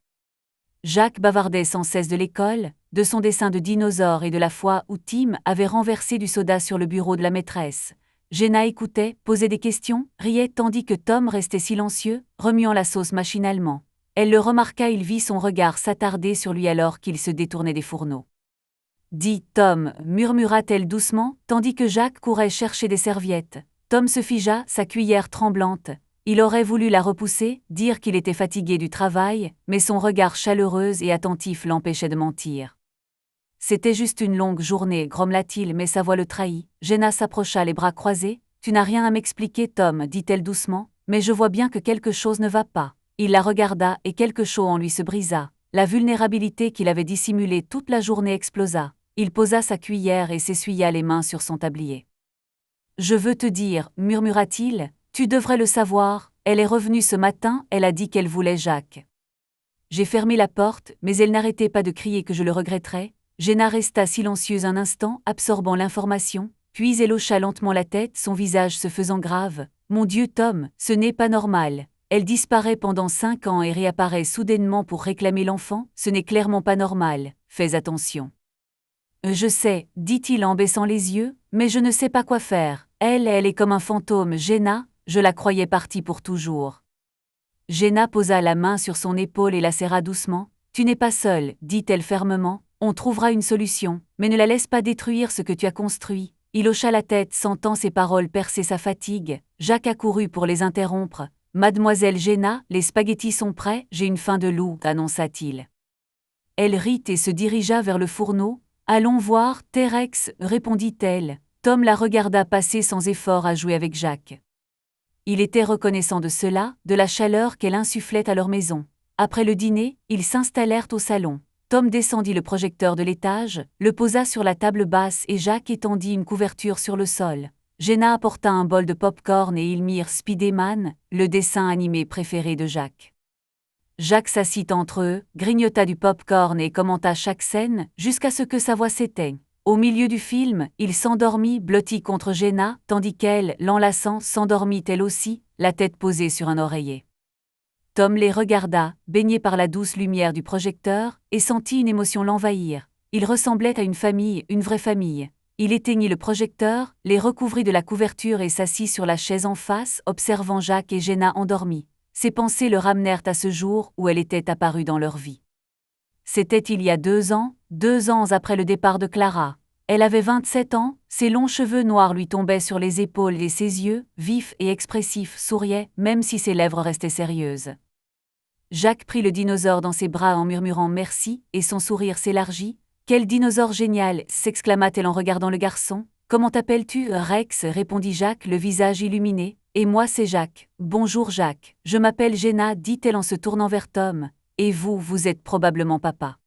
Jacques bavardait sans cesse de l'école, de son dessin de dinosaure et de la fois où Tim avait renversé du soda sur le bureau de la maîtresse. Jenna écoutait, posait des questions, riait tandis que Tom restait silencieux, remuant la sauce machinalement. Elle le remarqua, il vit son regard s'attarder sur lui alors qu'il se détournait des fourneaux. « Dis, Tom » murmura-t-elle doucement, tandis que Jacques courait chercher des serviettes. Tom se figea, sa cuillère tremblante. Il aurait voulu la repousser, dire qu'il était fatigué du travail, mais son regard chaleureux et attentif l'empêchait de mentir. « C'était juste une longue journée » grommela-t-il, mais sa voix le trahit. Jenna s'approcha les bras croisés. « Tu n'as rien à m'expliquer, Tom » dit-elle doucement, « mais je vois bien que quelque chose ne va pas. » Il la regarda et quelque chose en lui se brisa. La vulnérabilité qu'il avait dissimulée toute la journée explosa. Il posa sa cuillère et s'essuya les mains sur son tablier. « Je veux te dire » murmura-t-il, « tu devrais le savoir, elle est revenue ce matin, elle a dit qu'elle voulait Jacques. » J'ai fermé la porte, mais elle n'arrêtait pas de crier que je le regretterais. Jenna resta silencieuse un instant, absorbant l'information, puis elle hocha lentement la tête, son visage se faisant grave. « Mon Dieu, Tom, ce n'est pas normal. Elle disparaît pendant 5 ans et réapparaît soudainement pour réclamer l'enfant, ce n'est clairement pas normal, fais attention. » Je sais, dit-il en baissant les yeux, mais je ne sais pas quoi faire. Elle est comme un fantôme, Jenna, je la croyais partie pour toujours. Jenna posa la main sur son épaule et la serra doucement. Tu n'es pas seule, dit-elle fermement, on trouvera une solution, mais ne la laisse pas détruire ce que tu as construit. Il hocha la tête, sentant ses paroles percer sa fatigue. Jacques accourut pour les interrompre. Mademoiselle Jenna, les spaghettis sont prêts, j'ai une faim de loup, annonça-t-il. Elle rit et se dirigea vers le fourneau. Allons voir, Terex, répondit-elle. Tom la regarda passer sans effort à jouer avec Jacques. Il était reconnaissant de cela, de la chaleur qu'elle insufflait à leur maison. Après le dîner, ils s'installèrent au salon. Tom descendit le projecteur de l'étage, le posa sur la table basse et Jacques étendit une couverture sur le sol. Jenna apporta un bol de pop-corn et ils mirent Spider-Man, le dessin animé préféré de Jacques. Jacques s'assit entre eux, grignota du pop-corn et commenta chaque scène, jusqu'à ce que sa voix s'éteigne. Au milieu du film, il s'endormit, blotti contre Jenna, tandis qu'elle, l'enlaçant, s'endormit elle aussi, la tête posée sur un oreiller. Tom les regarda, baigné par la douce lumière du projecteur, et sentit une émotion l'envahir. Il ressemblait à une famille, une vraie famille. Il éteignit le projecteur, les recouvrit de la couverture et s'assit sur la chaise en face, observant Jacques et Jenna endormis. Ses pensées le ramenèrent à ce jour où elle était apparue dans leur vie. C'était il y a 2 ans après le départ de Clara. Elle avait 27 ans, ses longs cheveux noirs lui tombaient sur les épaules et ses yeux, vifs et expressifs, souriaient, même si ses lèvres restaient sérieuses. Jacques prit le dinosaure dans ses bras en murmurant merci, et son sourire s'élargit. « Quel dinosaure génial !» s'exclama-t-elle en regardant le garçon. « Comment t'appelles-tu, Rex ?» répondit Jacques, le visage illuminé. « Et moi c'est Jacques. Bonjour Jacques. Je m'appelle Jenna » dit-elle en se tournant vers Tom. « Et vous, vous êtes probablement papa. »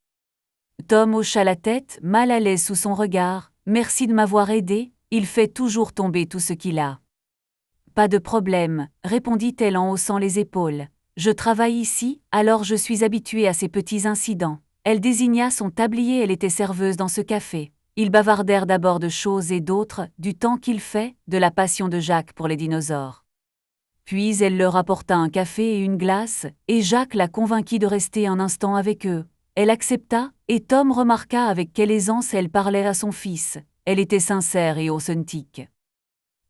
Tom hocha la tête, mal à l'aise sous son regard. « Merci de m'avoir aidé, il fait toujours tomber tout ce qu'il a. »« Pas de problème, » répondit-elle en haussant les épaules. « Je travaille ici, alors je suis habituée à ces petits incidents. » Elle désigna son tablier, elle était serveuse dans ce café. Ils bavardèrent d'abord de choses et d'autres, du temps qu'il fait, de la passion de Jacques pour les dinosaures. Puis elle leur apporta un café et une glace, et Jacques la convainquit de rester un instant avec eux. Elle accepta, et Tom remarqua avec quelle aisance elle parlait à son fils. Elle était sincère et authentique.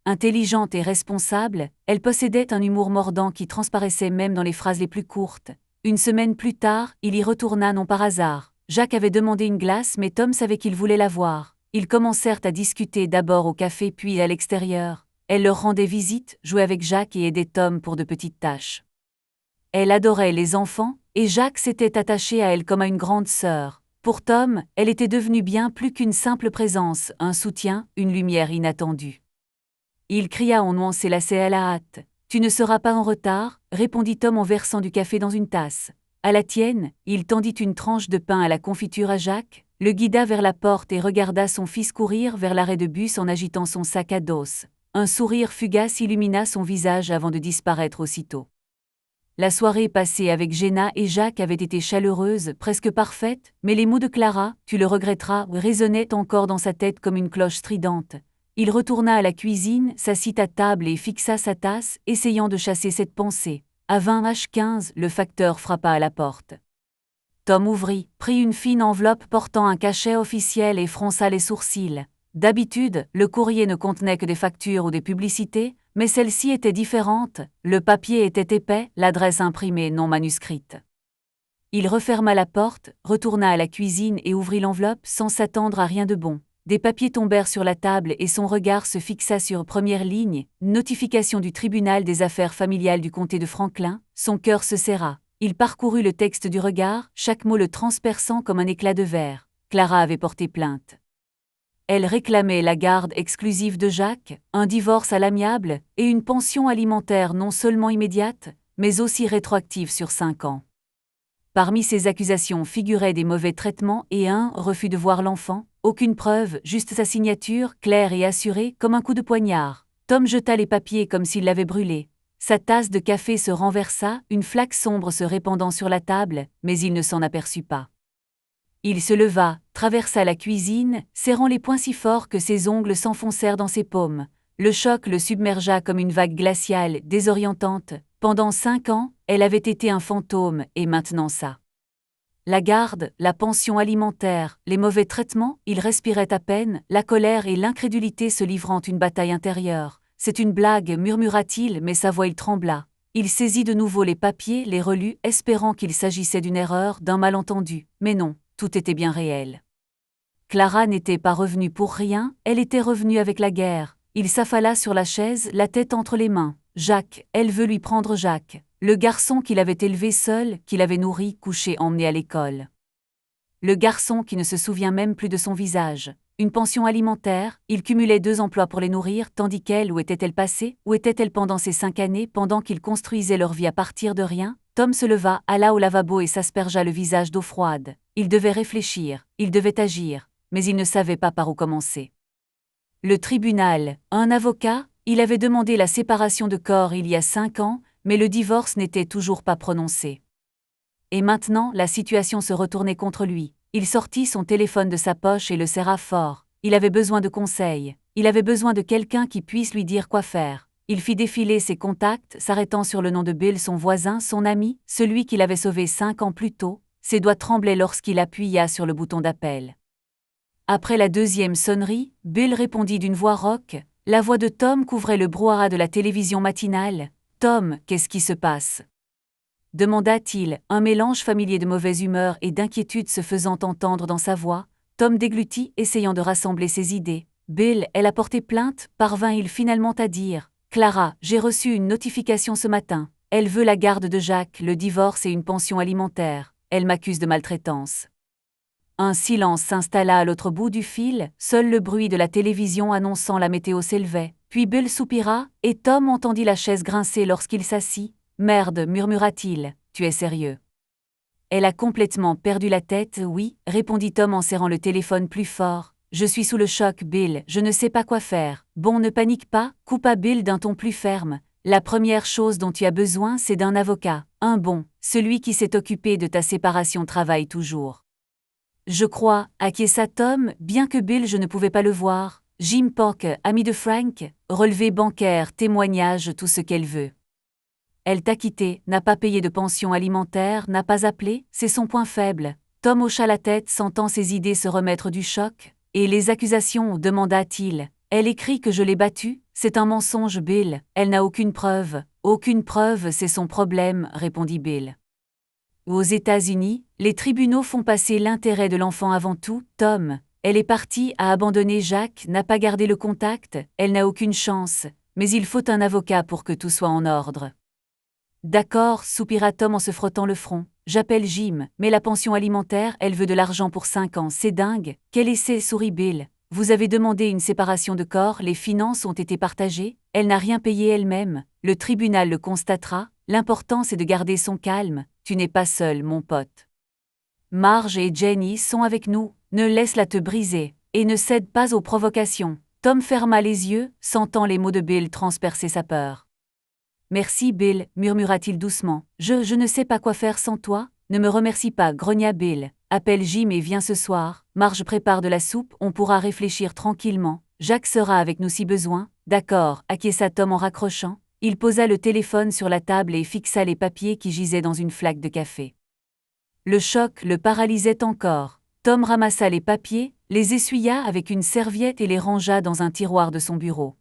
Intelligente et responsable, elle possédait un humour mordant qui transparaissait même dans les phrases les plus courtes. Une semaine plus tard, il y retourna non par hasard. Jacques avait demandé une glace mais Tom savait qu'il voulait l'avoir. Ils commencèrent à discuter d'abord au café puis à l'extérieur. Elle leur rendait visite, jouait avec Jacques et aidait Tom pour de petites tâches. Elle adorait les enfants, et Jacques s'était attaché à elle comme à une grande sœur. Pour Tom, elle était devenue bien plus qu'une simple présence, un soutien, une lumière inattendue. Il cria en nouant ses lacets à la hâte. « Tu ne seras pas en retard » répondit Tom en versant du café dans une tasse. « À la tienne » il tendit une tranche de pain à la confiture à Jacques, le guida vers la porte et regarda son fils courir vers l'arrêt de bus en agitant son sac à dos. Un sourire fugace illumina son visage avant de disparaître aussitôt. La soirée passée avec Jenna et Jacques avait été chaleureuse, presque parfaite, mais les mots de Clara, « tu le regretteras » résonnaient encore dans sa tête comme une cloche stridente. Il retourna à la cuisine, s'assit à table et fixa sa tasse, essayant de chasser cette pensée. À 20h15, le facteur frappa à la porte. Tom ouvrit, prit une fine enveloppe portant un cachet officiel et fronça les sourcils. D'habitude, le courrier ne contenait que des factures ou des publicités, mais celle-ci était différente, le papier était épais, l'adresse imprimée non manuscrite. Il referma la porte, retourna à la cuisine et ouvrit l'enveloppe sans s'attendre à rien de bon. Des papiers tombèrent sur la table et son regard se fixa sur première ligne, notification du tribunal des affaires familiales du comté de Franklin, son cœur se serra. Il parcourut le texte du regard, chaque mot le transperçant comme un éclat de verre. Clara avait porté plainte. Elle réclamait la garde exclusive de Jacques, un divorce à l'amiable et une pension alimentaire non seulement immédiate, mais aussi rétroactive sur 5 ans. Parmi ces accusations figuraient des mauvais traitements et un refus de voir l'enfant, aucune preuve, juste sa signature, claire et assurée, comme un coup de poignard. Tom jeta les papiers comme s'il l'avait brûlé. Sa tasse de café se renversa, une flaque sombre se répandant sur la table, mais il ne s'en aperçut pas. Il se leva, traversa la cuisine, serrant les poings si fort que ses ongles s'enfoncèrent dans ses paumes. Le choc le submergea comme une vague glaciale, désorientante. Pendant 5 ans, elle avait été un fantôme, et maintenant ça. La garde, la pension alimentaire, les mauvais traitements, il respirait à peine, la colère et l'incrédulité se livrant une bataille intérieure. « C'est une blague, murmura-t-il, mais sa voix il trembla. Il saisit de nouveau les papiers, les relut, espérant qu'il s'agissait d'une erreur, d'un malentendu. Mais non, tout était bien réel. Clara n'était pas revenue pour rien, elle était revenue avec la guerre. Il s'affala sur la chaise, la tête entre les mains. Jacques, elle veut lui prendre Jacques. Le garçon qu'il avait élevé seul, qu'il avait nourri, couché, emmené à l'école. Le garçon qui ne se souvient même plus de son visage. Une pension alimentaire, il cumulait 2 emplois pour les nourrir, tandis qu'elle, où était-elle passée, où était-elle pendant ces 5 années, pendant qu'ils construisaient leur vie à partir de rien? Tom se leva, alla au lavabo et s'aspergea le visage d'eau froide. Il devait réfléchir, il devait agir, mais il ne savait pas par où commencer. Le tribunal, un avocat, il avait demandé la séparation de corps il y a 5 ans, mais le divorce n'était toujours pas prononcé. Et maintenant, la situation se retournait contre lui. Il sortit son téléphone de sa poche et le serra fort. Il avait besoin de conseils. Il avait besoin de quelqu'un qui puisse lui dire quoi faire. Il fit défiler ses contacts, s'arrêtant sur le nom de Bill, son voisin, son ami, celui qu'il avait sauvé 5 ans plus tôt. Ses doigts tremblaient lorsqu'il appuya sur le bouton d'appel. Après la 2e sonnerie, Bill répondit d'une voix rauque. La voix de Tom couvrait le brouhaha de la télévision matinale. « Tom, qu'est-ce qui se passe ?» demanda-t-il, un mélange familier de mauvaise humeur et d'inquiétude se faisant entendre dans sa voix. Tom déglutit, essayant de rassembler ses idées. « Bill, elle a porté plainte ?» parvint-il finalement à dire. « Clara, j'ai reçu une notification ce matin. Elle veut la garde de Jacques, le divorce et une pension alimentaire. Elle m'accuse de maltraitance. » Un silence s'installa à l'autre bout du fil, seul le bruit de la télévision annonçant la météo s'élevait. Puis Bill soupira, et Tom entendit la chaise grincer lorsqu'il s'assit. « Merde, murmura-t-il, tu es sérieux ?» Elle a complètement perdu la tête, oui, répondit Tom en serrant le téléphone plus fort. « Je suis sous le choc, Bill, je ne sais pas quoi faire. »« Bon, ne panique pas, » coupa Bill d'un ton plus ferme. « La première chose dont tu as besoin, c'est d'un avocat. Un bon, celui qui s'est occupé de ta séparation travaille toujours. » « Je crois, » acquiesça Tom, bien que Bill je ne pouvais pas le voir. « Jim Pock, ami de Frank, relevé bancaire, témoignage, tout ce qu'elle veut. Elle t'a quitté, n'a pas payé de pension alimentaire, n'a pas appelé, c'est son point faible. » Tom hocha la tête, sentant ses idées se remettre du choc. « Et les accusations ?» demanda-t-il. « Elle écrit que je l'ai battue, c'est un mensonge, Bill. Elle n'a aucune preuve. »« Aucune preuve, c'est son problème, » répondit Bill. Aux États-Unis, les tribunaux font passer l'intérêt de l'enfant avant tout. Tom, elle est partie, a abandonné Jacques, n'a pas gardé le contact, elle n'a aucune chance, mais il faut un avocat pour que tout soit en ordre. D'accord, soupira Tom en se frottant le front. J'appelle Jim, mais la pension alimentaire, elle veut de l'argent pour 5 ans, c'est dingue. Quel essai, sourit Bill. Vous avez demandé une séparation de corps, les finances ont été partagées, elle n'a rien payé elle-même, le tribunal le constatera, l'important c'est de garder son calme. Tu n'es pas seul, mon pote. Marge et Jenny sont avec nous, ne laisse-la te briser, et ne cède pas aux provocations. Tom ferma les yeux, sentant les mots de Bill transpercer sa peur. Merci Bill, murmura-t-il doucement. Je ne sais pas quoi faire sans toi, ne me remercie pas, grogna Bill. Appelle Jim et viens ce soir, Marge prépare de la soupe, on pourra réfléchir tranquillement. Jacques sera avec nous si besoin. D'accord, acquiesça Tom en raccrochant. Il posa le téléphone sur la table et fixa les papiers qui gisaient dans une flaque de café. Le choc le paralysait encore. Tom ramassa les papiers, les essuya avec une serviette et les rangea dans un tiroir de son bureau.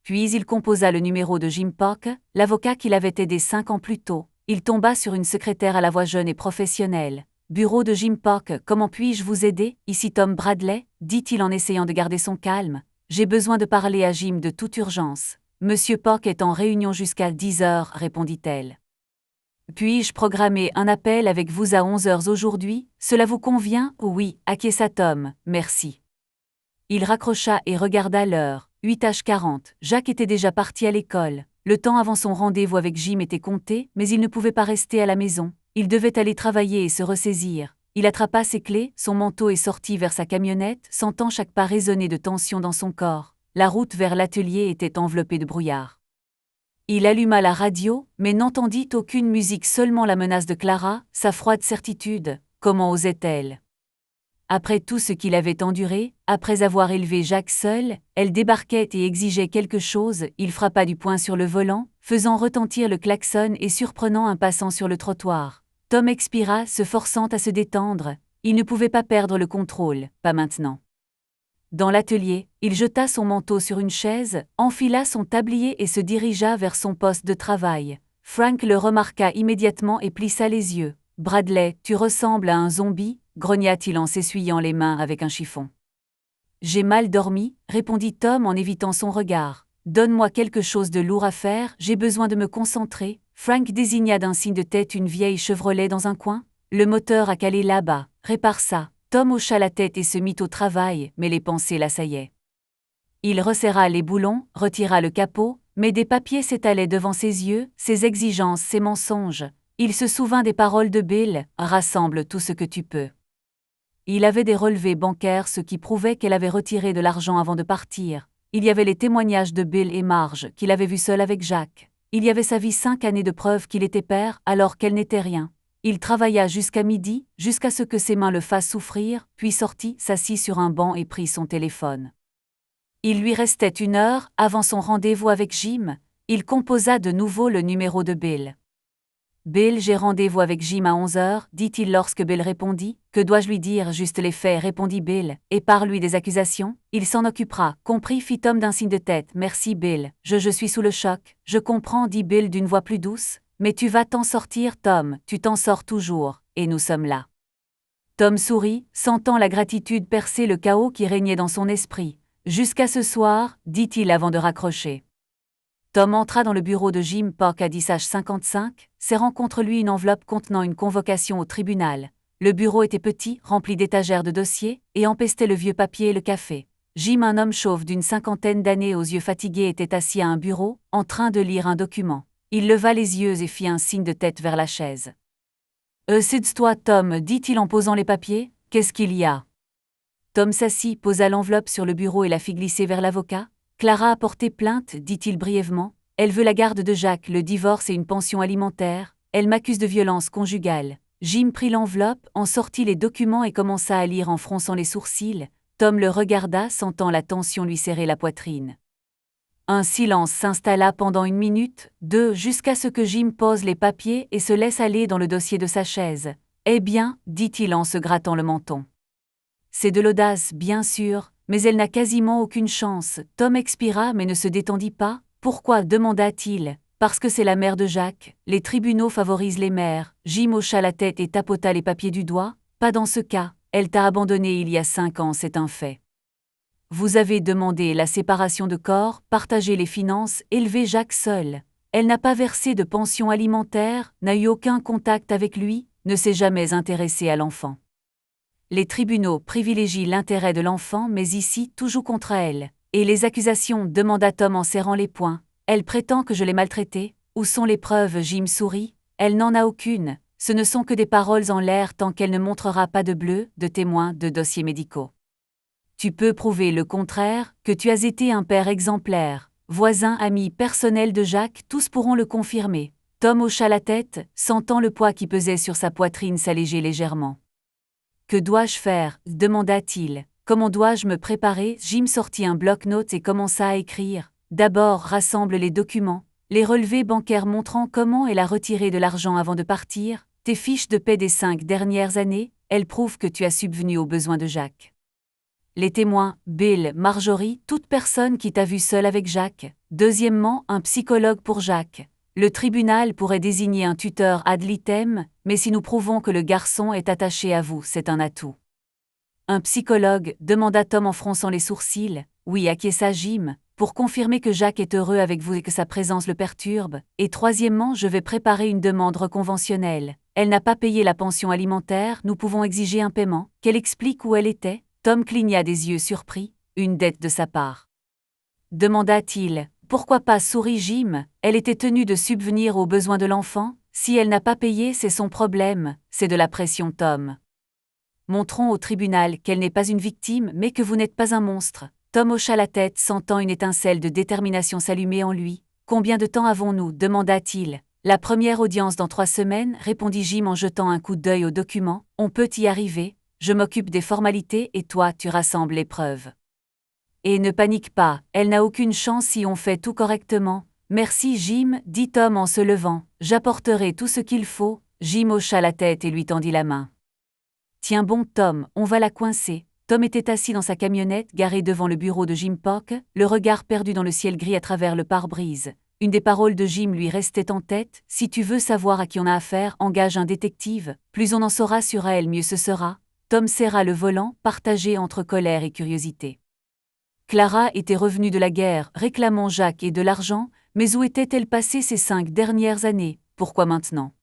Puis il composa le numéro de Jim Pock, l'avocat qu'il avait aidé 5 ans plus tôt. Il tomba sur une secrétaire à la voix jeune et professionnelle. « Bureau de Jim Pock, comment puis-je vous aider ? Ici Tom Bradley, » dit-il en essayant de garder son calme. « J'ai besoin de parler à Jim de toute urgence. » Monsieur Pock est en réunion jusqu'à 10 heures, répondit-elle. Puis-je programmer un appel avec vous à 11 heures aujourd'hui ? Cela vous convient ? Oui, acquiesça Tom, merci. Il raccrocha et regarda l'heure. 8h40. Jacques était déjà parti à l'école. Le temps avant son rendez-vous avec Jim était compté, mais il ne pouvait pas rester à la maison. Il devait aller travailler et se ressaisir. Il attrapa ses clés, son manteau et sortit vers sa camionnette, sentant chaque pas résonner de tension dans son corps. La route vers l'atelier était enveloppée de brouillard. Il alluma la radio, mais n'entendit aucune musique, seulement la menace de Clara, sa froide certitude. Comment osait-elle ? Après tout ce qu'il avait enduré, après avoir élevé Jacques seul, elle débarquait et exigeait quelque chose. Il frappa du poing sur le volant, faisant retentir le klaxon et surprenant un passant sur le trottoir. Tom expira, se forçant à se détendre. Il ne pouvait pas perdre le contrôle, pas maintenant. Dans l'atelier, il jeta son manteau sur une chaise, enfila son tablier et se dirigea vers son poste de travail. Frank le remarqua immédiatement et plissa les yeux. « Bradley, tu ressembles à un zombie » grogna-t-il en s'essuyant les mains avec un chiffon. « J'ai mal dormi » répondit Tom en évitant son regard. « Donne-moi quelque chose de lourd à faire, j'ai besoin de me concentrer. » Frank désigna d'un signe de tête une vieille Chevrolet dans un coin. « Le moteur a calé là-bas, répare ça. » Tom hocha la tête et se mit au travail, mais les pensées l'assaillaient. Il resserra les boulons, retira le capot, mais des papiers s'étalaient devant ses yeux, ses exigences, ses mensonges. Il se souvint des paroles de Bill, « Rassemble tout ce que tu peux. » Il avait des relevés bancaires, ce qui prouvait qu'elle avait retiré de l'argent avant de partir. Il y avait les témoignages de Bill et Marge, qu'il avait vus seuls avec Jack. Il y avait sa vie, 5 années de preuves qu'il était père, alors qu'elle n'était rien. Il travailla jusqu'à midi, jusqu'à ce que ses mains le fassent souffrir, puis sortit, s'assit sur un banc et prit son téléphone. Il lui restait 1 heure avant son rendez-vous avec Jim. Il composa de nouveau le numéro de Bill. « Bill, j'ai rendez-vous avec Jim à 11 heures, dit-il lorsque Bill répondit. « Que dois-je lui dire ?» Juste les faits, répondit Bill. « Et parle-lui des accusations. Il s'en occupera. » Compris, fit Tom d'un signe de tête. « Merci Bill. Je suis sous le choc. » Je comprends, dit Bill d'une voix plus douce. « Mais tu vas t'en sortir, Tom, tu t'en sors toujours, et nous sommes là. » Tom sourit, sentant la gratitude percer le chaos qui régnait dans son esprit. « Jusqu'à ce soir, » dit-il avant de raccrocher. Tom entra dans le bureau de Jim Park à 10h55, serrant contre lui une enveloppe contenant une convocation au tribunal. Le bureau était petit, rempli d'étagères de dossiers, et empestait le vieux papier et le café. Jim, un homme chauve d'une 50aine d'années aux yeux fatigués, était assis à un bureau, en train de lire un document. Il leva les yeux et fit un signe de tête vers la chaise. « C'est toi, Tom, dit-il en posant les papiers. Qu'est-ce qu'il y a ?» Tom s'assit, posa l'enveloppe sur le bureau et la fit glisser vers l'avocat. « Clara a porté plainte, dit-il brièvement. Elle veut la garde de Jack, le divorce et une pension alimentaire. Elle m'accuse de violence conjugale. » Jim prit l'enveloppe, en sortit les documents et commença à lire en fronçant les sourcils. Tom le regarda, sentant la tension lui serrer la poitrine. Un silence s'installa pendant 1 minute, 2, jusqu'à ce que Jim pose les papiers et se laisse aller dans le dossier de sa chaise. « Eh bien, » dit-il en se grattant le menton. « C'est de l'audace, bien sûr, mais elle n'a quasiment aucune chance. » Tom expira mais ne se détendit pas. « Pourquoi ?» demanda-t-il. « Parce que c'est la mère de Jack. Les tribunaux favorisent les mères. » Jim hocha la tête et tapota les papiers du doigt. « Pas dans ce cas. Elle t'a abandonné il y a 5 ans, c'est un fait. Vous avez demandé la séparation de corps, partagé les finances, élevé Jacques seul. Elle n'a pas versé de pension alimentaire, n'a eu aucun contact avec lui, ne s'est jamais intéressée à l'enfant. Les tribunaux privilégient l'intérêt de l'enfant, mais ici, tout joue contre elle. Et les accusations, demanda Tom en serrant les poings. Elle prétend que je l'ai maltraitée. Où sont les preuves? Jim sourit. Elle n'en a aucune. Ce ne sont que des paroles en l'air tant qu'elle ne montrera pas de bleu, de témoins, de dossiers médicaux. Tu peux prouver le contraire, que tu as été un père exemplaire. Voisins, amis, personnel de Jacques, tous pourront le confirmer. Tom hocha la tête, sentant le poids qui pesait sur sa poitrine s'alléger légèrement. Que dois-je faire? Demanda-t-il. Comment dois-je me préparer? Jim sortit un bloc-notes et commença à écrire. D'abord, rassemble les documents, les relevés bancaires montrant comment elle a retiré de l'argent avant de partir, tes fiches de paie des 5 dernières années, elles prouvent que tu as subvenu aux besoins de Jacques. Les témoins, Bill, Marjorie, toute personne qui t'a vu seul avec Jacques. Deuxièmement, un psychologue pour Jacques. Le tribunal pourrait désigner un tuteur ad litem, mais si nous prouvons que le garçon est attaché à vous, c'est un atout. Un psychologue, demanda Tom en fronçant les sourcils. Oui, acquiesça Jim, pour confirmer que Jacques est heureux avec vous et que sa présence le perturbe. Et troisièmement, je vais préparer une demande reconventionnelle. Elle n'a pas payé la pension alimentaire, nous pouvons exiger un paiement, qu'elle explique où elle était. Tom cligna des yeux surpris. Une dette de sa part. Demanda-t-il. Pourquoi pas? Sourit Jim. Elle était tenue de subvenir aux besoins de l'enfant. Si elle n'a pas payé, c'est son problème. C'est de la pression, Tom. Montrons au tribunal qu'elle n'est pas une victime, mais que vous n'êtes pas un monstre. Tom hocha la tête, sentant une étincelle de détermination s'allumer en lui. Combien de temps avons-nous? Demanda-t-il. La première audience dans 3 semaines, répondit Jim en jetant un coup d'œil aux documents. On peut y arriver. Je m'occupe des formalités et toi, tu rassembles les preuves. Et ne panique pas, elle n'a aucune chance si on fait tout correctement. Merci Jim, dit Tom en se levant. J'apporterai tout ce qu'il faut. Jim hocha la tête et lui tendit la main. Tiens bon Tom, on va la coincer. Tom était assis dans sa camionnette garée devant le bureau de Jim Pock, le regard perdu dans le ciel gris à travers le pare-brise. Une des paroles de Jim lui restait en tête, si tu veux savoir à qui on a affaire, engage un détective, plus on en saura sur elle mieux ce sera. Tom serra le volant, partagé entre colère et curiosité. Clara était revenue de la guerre, réclamant Jacques et de l'argent, mais où était-elle passée ces 5 dernières années? Pourquoi maintenant?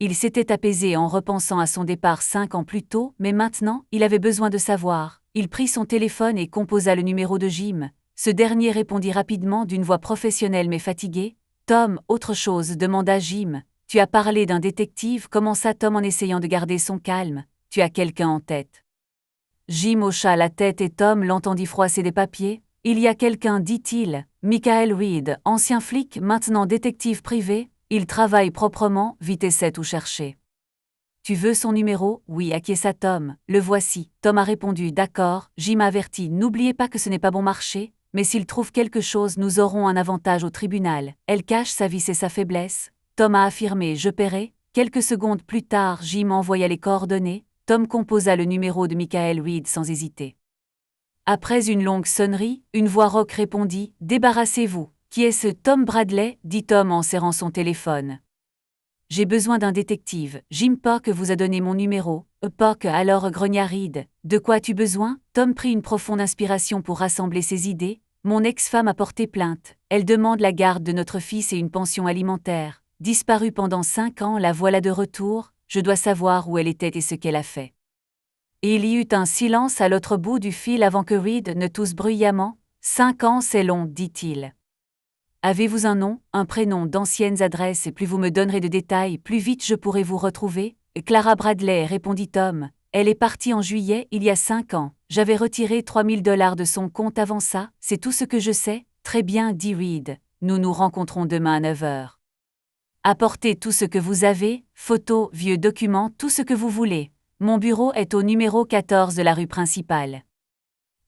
Il s'était apaisé en repensant à son départ 5 ans plus tôt, mais maintenant, il avait besoin de savoir. Il prit son téléphone et composa le numéro de Jim. Ce dernier répondit rapidement d'une voix professionnelle mais fatiguée. « Tom, autre chose » demanda Jim. « Tu as parlé d'un détective » commença Tom en essayant de garder son calme. « Tu as quelqu'un en tête ?» Jim hocha la tête et Tom l'entendit froisser des papiers. « Il y a quelqu'un, dit-il. Michael Reed, ancien flic, maintenant détective privé. Il travaille proprement, vite essaie tout chercher. »« Tu veux son numéro ?» ?»« Oui, acquiesça Tom. Le voici. » Tom a répondu « D'accord. » Jim a averti « N'oubliez pas que ce n'est pas bon marché, mais s'il trouve quelque chose, nous aurons un avantage au tribunal. Elle cache sa vice et sa faiblesse. » Tom a affirmé « Je paierai. » Quelques secondes plus tard, Jim envoya les coordonnées. Tom composa le numéro de Michael Reed sans hésiter. Après une longue sonnerie, une voix rauque répondit « Débarrassez-vous. » « Qui est ce Tom Bradley ?» dit Tom en serrant son téléphone. « J'ai besoin d'un détective. Jim Pock vous a donné mon numéro. » Pock alors grogna Reed. « De quoi as-tu besoin ?» Tom prit une profonde inspiration pour rassembler ses idées. « Mon ex-femme a porté plainte. Elle demande la garde de notre fils et une pension alimentaire. Disparue pendant 5 ans, la voilà de retour. Je dois savoir où elle était et ce qu'elle a fait. » Et il y eut un silence à l'autre bout du fil avant que Reed ne tousse bruyamment. « 5 ans, c'est long, dit-il. Avez-vous un nom, un prénom, d'anciennes adresses et plus vous me donnerez de détails, plus vite je pourrai vous retrouver ?» Clara Bradley, répondit Tom. Elle est partie en juillet, il y a 5 ans. J'avais retiré $3000 de son compte avant ça, c'est tout ce que je sais. Très bien, dit Reed. Nous nous rencontrons demain à 9h. Apportez tout ce que vous avez, photos, vieux documents, tout ce que vous voulez. Mon bureau est au numéro 14 de la rue principale.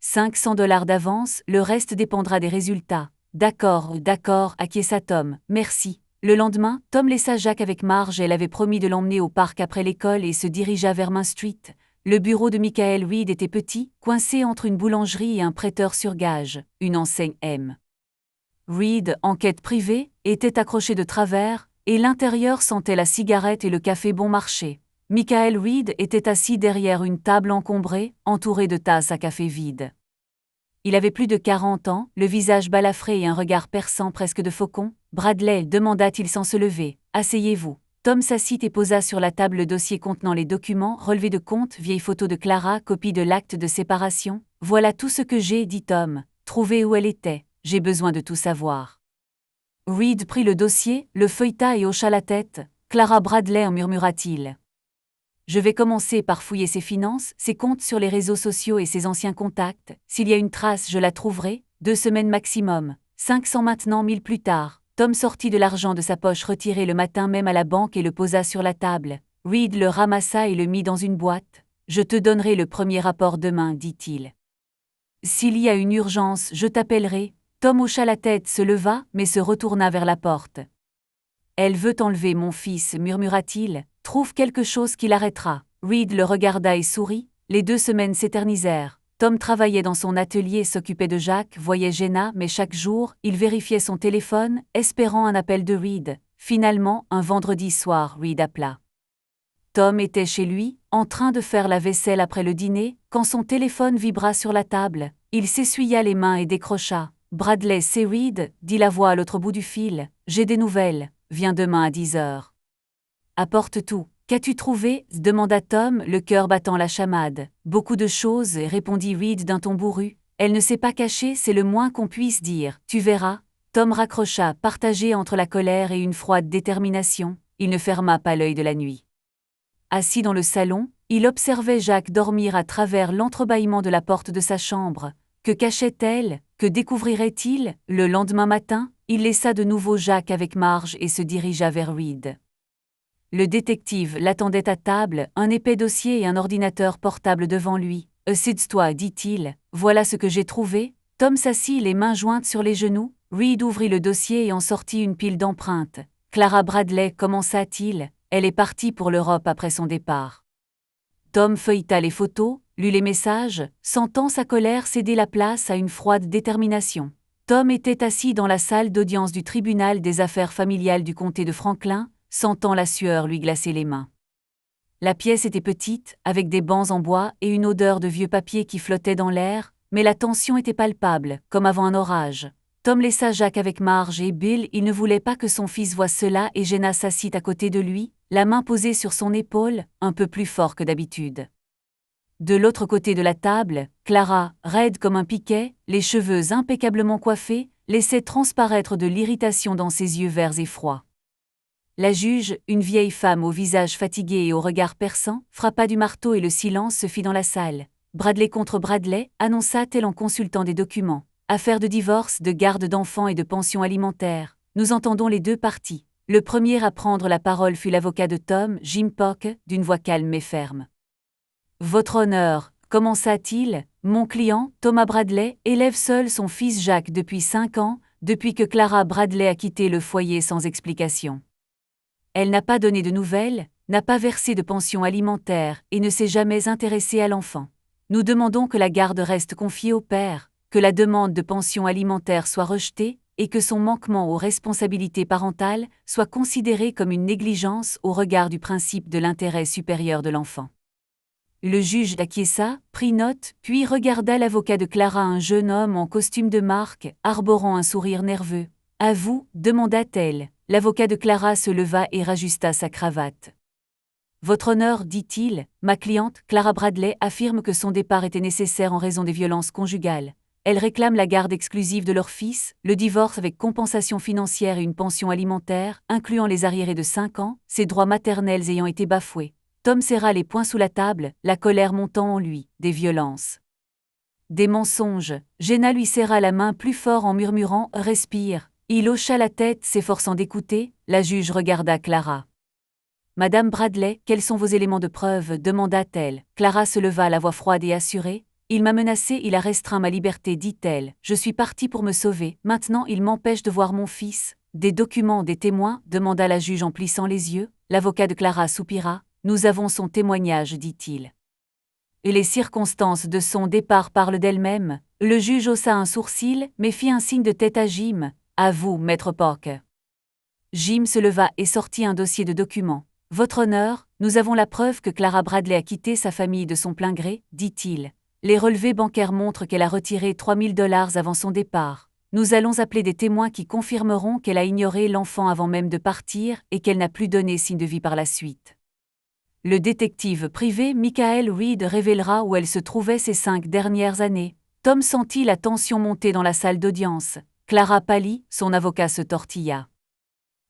$500 d'avance, le reste dépendra des résultats. D'accord, acquiesça Tom, merci. Le lendemain, Tom laissa Jacques avec Marge, elle avait promis de l'emmener au parc après l'école et se dirigea vers Main Street. Le bureau de Michael Reed était petit, coincé entre une boulangerie et un prêteur sur gage, une enseigne M. Reed, enquête privée, était accroché de travers, et l'intérieur sentait la cigarette et le café bon marché. Michael Reed était assis derrière une table encombrée, entouré de tasses à café vides. Il avait plus de 40 ans, le visage balafré et un regard perçant presque de faucon. « Bradley » demanda-t-il sans se lever. « Asseyez-vous. » Tom s'assit et posa sur la table le dossier contenant les documents, relevés de compte, vieille photo de Clara, copie de l'acte de séparation. « Voilà tout ce que j'ai, dit Tom. Trouvez où elle était. J'ai besoin de tout savoir. » Reed prit le dossier, le feuilleta et hocha la tête. « Clara Bradley » murmura-t-il. Je vais commencer par fouiller ses finances, ses comptes sur les réseaux sociaux et ses anciens contacts. S'il y a une trace, je la trouverai. 2 semaines maximum. 500 maintenant, 1000 plus tard. Tom sortit de l'argent de sa poche retiré le matin même à la banque et le posa sur la table. Reed le ramassa et le mit dans une boîte. Je te donnerai le premier rapport demain, dit-il. S'il y a une urgence, je t'appellerai. Tom hocha la tête, se leva, mais se retourna vers la porte. Elle veut enlever mon fils, murmura-t-il. Trouve quelque chose qui l'arrêtera. Reed le regarda et sourit. Les 2 semaines s'éternisèrent. Tom travaillait dans son atelier et s'occupait de Jacques, voyait Jenna, mais chaque jour, il vérifiait son téléphone, espérant un appel de Reed. Finalement, un vendredi soir, Reed appela. Tom était chez lui, en train de faire la vaisselle après le dîner, quand son téléphone vibra sur la table. Il s'essuya les mains et décrocha. « Bradley, c'est Reed » dit la voix à l'autre bout du fil. « J'ai des nouvelles. Viens demain à 10h. » « Apporte tout. Qu'as-tu trouvé ?» demanda Tom, le cœur battant la chamade. « Beaucoup de choses » répondit Reed d'un ton bourru. « Elle ne s'est pas cachée, c'est le moins qu'on puisse dire. Tu verras. » Tom raccrocha, partagé entre la colère et une froide détermination. Il ne ferma pas l'œil de la nuit. Assis dans le salon, il observait Jacques dormir à travers l'entrebâillement de la porte de sa chambre. Que cachait-elle? Que découvrirait-il? Le lendemain matin, il laissa de nouveau Jacques avec Marge et se dirigea vers Reed. Le détective l'attendait à table, un épais dossier et un ordinateur portable devant lui. « Assieds-toi, dit-il. Voilà ce que j'ai trouvé. » Tom s'assit les mains jointes sur les genoux. Reed ouvrit le dossier et en sortit une pile d'empreintes. « Clara Bradley, commença-t-il. Elle est partie pour l'Europe après son départ. Tom feuilleta les photos, lut les messages, sentant sa colère céder la place à une froide détermination. Tom était assis dans la salle d'audience du tribunal des affaires familiales du comté de Franklin, sentant la sueur lui glacer les mains. La pièce était petite, avec des bancs en bois et une odeur de vieux papier qui flottait dans l'air, mais la tension était palpable, comme avant un orage. Tom laissa Jack avec Marge et Bill, il ne voulait pas que son fils voie cela et Jenna s'assit à côté de lui, la main posée sur son épaule, un peu plus fort que d'habitude. De l'autre côté de la table, Clara, raide comme un piquet, les cheveux impeccablement coiffés, laissait transparaître de l'irritation dans ses yeux verts et froids. La juge, une vieille femme au visage fatigué et au regard perçant, frappa du marteau et le silence se fit dans la salle. Bradley contre Bradley, annonça-t-elle en consultant des documents. Affaire de divorce, de garde d'enfants et de pension alimentaire. Nous entendons les deux parties. Le premier à prendre la parole fut l'avocat de Tom, Jim Pock, d'une voix calme mais ferme. Votre honneur, commença-t-il, mon client, Thomas Bradley, élève seul son fils Jack depuis 5 ans, depuis que Clara Bradley a quitté le foyer sans explication. Elle n'a pas donné de nouvelles, n'a pas versé de pension alimentaire et ne s'est jamais intéressée à l'enfant. Nous demandons que la garde reste confiée au père, que la demande de pension alimentaire soit rejetée et que son manquement aux responsabilités parentales soit considéré comme une négligence au regard du principe de l'intérêt supérieur de l'enfant. Le juge acquiesça, prit note, puis regarda l'avocat de Clara, un jeune homme en costume de marque, arborant un sourire nerveux. « À vous » demanda-t-elle. L'avocat de Clara se leva et rajusta sa cravate. « Votre honneur, dit-il, ma cliente, Clara Bradley, affirme que son départ était nécessaire en raison des violences conjugales. Elle réclame la garde exclusive de leur fils, le divorce avec compensation financière et une pension alimentaire, incluant les arriérés de 5 ans, ses droits maternels ayant été bafoués. » Tom serra les poings sous la table, la colère montant en lui, des violences. Des mensonges. Jenna lui serra la main plus fort en murmurant « Respire ». Il hocha la tête, s'efforçant d'écouter. La juge regarda Clara. « Madame Bradley, quels sont vos éléments de preuve » demanda-t-elle. Clara se leva, la voix froide et assurée. « Il m'a menacée, il a restreint ma liberté, dit-elle. Je suis partie pour me sauver. Maintenant, il m'empêche de voir mon fils. »« Des documents, des témoins » demanda la juge en plissant les yeux. L'avocat de Clara soupira. « Nous avons son témoignage, dit-il. » Et les circonstances de son départ parlent d'elles-mêmes. Le juge haussa un sourcil, mais fit un signe de tête à Jim. « À vous, maître Pock. » Jim se leva et sortit un dossier de documents. « Votre honneur, nous avons la preuve que Clara Bradley a quitté sa famille de son plein gré, dit-il. Les relevés bancaires montrent qu'elle a retiré $3 000 avant son départ. Nous allons appeler des témoins qui confirmeront qu'elle a ignoré l'enfant avant même de partir et qu'elle n'a plus donné signe de vie par la suite. » Le détective privé Michael Reed révélera où elle se trouvait ces 5 dernières années. Tom sentit la tension monter dans la salle d'audience. Clara pâlit, son avocat se tortilla.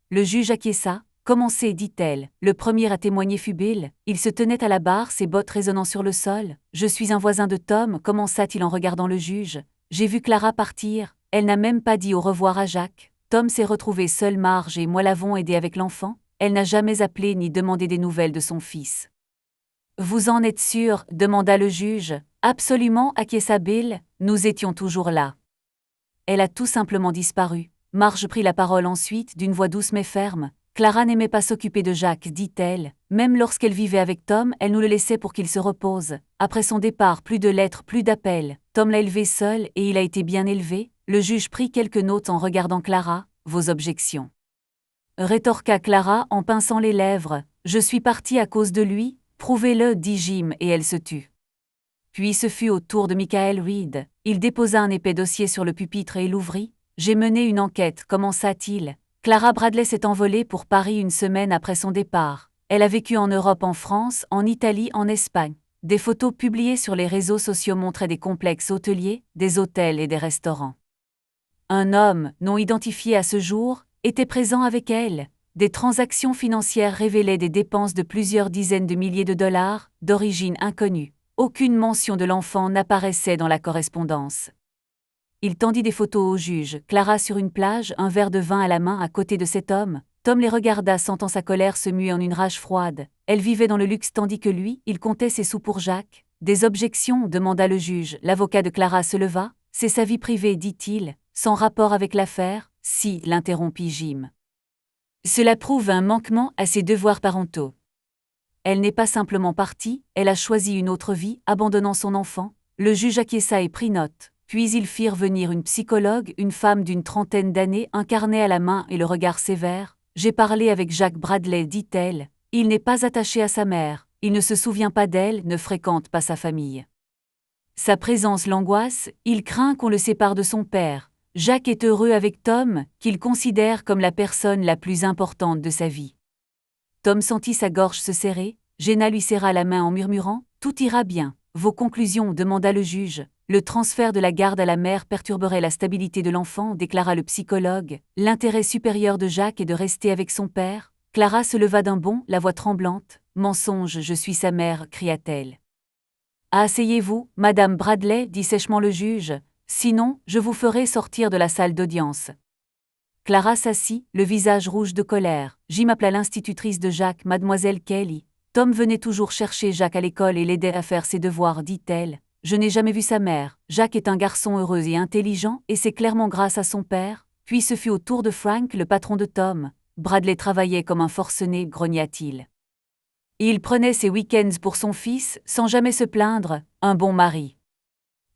Le juge acquiesça. « Commencez, dit-elle. Le premier à témoigner fut Bill. Il se tenait à la barre, ses bottes résonnant sur le sol. Je suis un voisin de Tom, commença-t-il en regardant le juge. J'ai vu Clara partir. Elle n'a même pas dit au revoir à Jack. Tom s'est retrouvé seul, Marge et moi l'avons aidé avec l'enfant. Elle n'a jamais appelé ni demandé des nouvelles de son fils. »« Vous en êtes sûr » demanda le juge. « Absolument, acquiesça Bill. Nous étions toujours là. » Elle a tout simplement disparu. Marge prit la parole ensuite, d'une voix douce mais ferme. « Clara n'aimait pas s'occuper de Jack, dit-elle. Même lorsqu'elle vivait avec Tom, elle nous le laissait pour qu'il se repose. Après son départ, plus de lettres, plus d'appels. Tom l'a élevé seul et il a été bien élevé. » Le juge prit quelques notes en regardant Clara. « Vos objections » rétorqua Clara en pinçant les lèvres. « Je suis partie à cause de lui. Prouvez-le, dit Jim, et elle se tut. » Puis ce fut au tour de Michael Reed. Il déposa un épais dossier sur le pupitre et l'ouvrit. « J'ai mené une enquête, commença-t-il. Clara Bradley s'est envolée pour Paris une semaine après son départ. Elle a vécu en Europe, en France, en Italie, en Espagne. Des photos publiées sur les réseaux sociaux montraient des complexes hôteliers, des hôtels et des restaurants. Un homme, non identifié à ce jour, était présent avec elle. Des transactions financières révélaient des dépenses de plusieurs dizaines de milliers de dollars, d'origine inconnue. Aucune mention de l'enfant n'apparaissait dans la correspondance. Il tendit des photos au juge, Clara sur une plage, un verre de vin à la main à côté de cet homme. Tom les regarda, sentant sa colère se muer en une rage froide. Elle vivait dans le luxe tandis que lui, il comptait ses sous pour Jack. « Des objections » demanda le juge. L'avocat de Clara se leva. « C'est sa vie privée, dit-il, sans rapport avec l'affaire. »« Si » l'interrompit Jim. Cela prouve un manquement à ses devoirs parentaux. Elle n'est pas simplement partie, elle a choisi une autre vie, abandonnant son enfant. Le juge acquiesça et prit note. Puis ils firent venir une psychologue, une femme d'une trentaine d'années, un carnet à la main et le regard sévère. « J'ai parlé avec Jack Bradley, dit-elle. Il n'est pas attaché à sa mère, il ne se souvient pas d'elle, ne fréquente pas sa famille. Sa présence l'angoisse, il craint qu'on le sépare de son père. Jack est heureux avec Tom, qu'il considère comme la personne la plus importante de sa vie. » Tom sentit sa gorge se serrer. Jenna lui serra la main en murmurant « Tout ira bien. » Vos conclusions, demanda le juge. Le transfert de la garde à la mère perturberait la stabilité de l'enfant, déclara le psychologue. L'intérêt supérieur de Jack est de rester avec son père. Clara se leva d'un bond, la voix tremblante. « Mensonge, je suis sa mère, cria-t-elle. Asseyez-vous, Madame Bradley, dit sèchement le juge. Sinon, je vous ferai sortir de la salle d'audience. Clara s'assit, le visage rouge de colère. Jim appela l'institutrice de Jack, Mademoiselle Kelly. Tom venait toujours chercher Jack à l'école et l'aidait à faire ses devoirs, dit-elle. Je n'ai jamais vu sa mère. Jack est un garçon heureux et intelligent, et c'est clairement grâce à son père. Puis ce fut au tour de Frank, le patron de Tom. Bradley travaillait comme un forcené, grogna-t-il. Il prenait ses week-ends pour son fils, sans jamais se plaindre, un bon mari.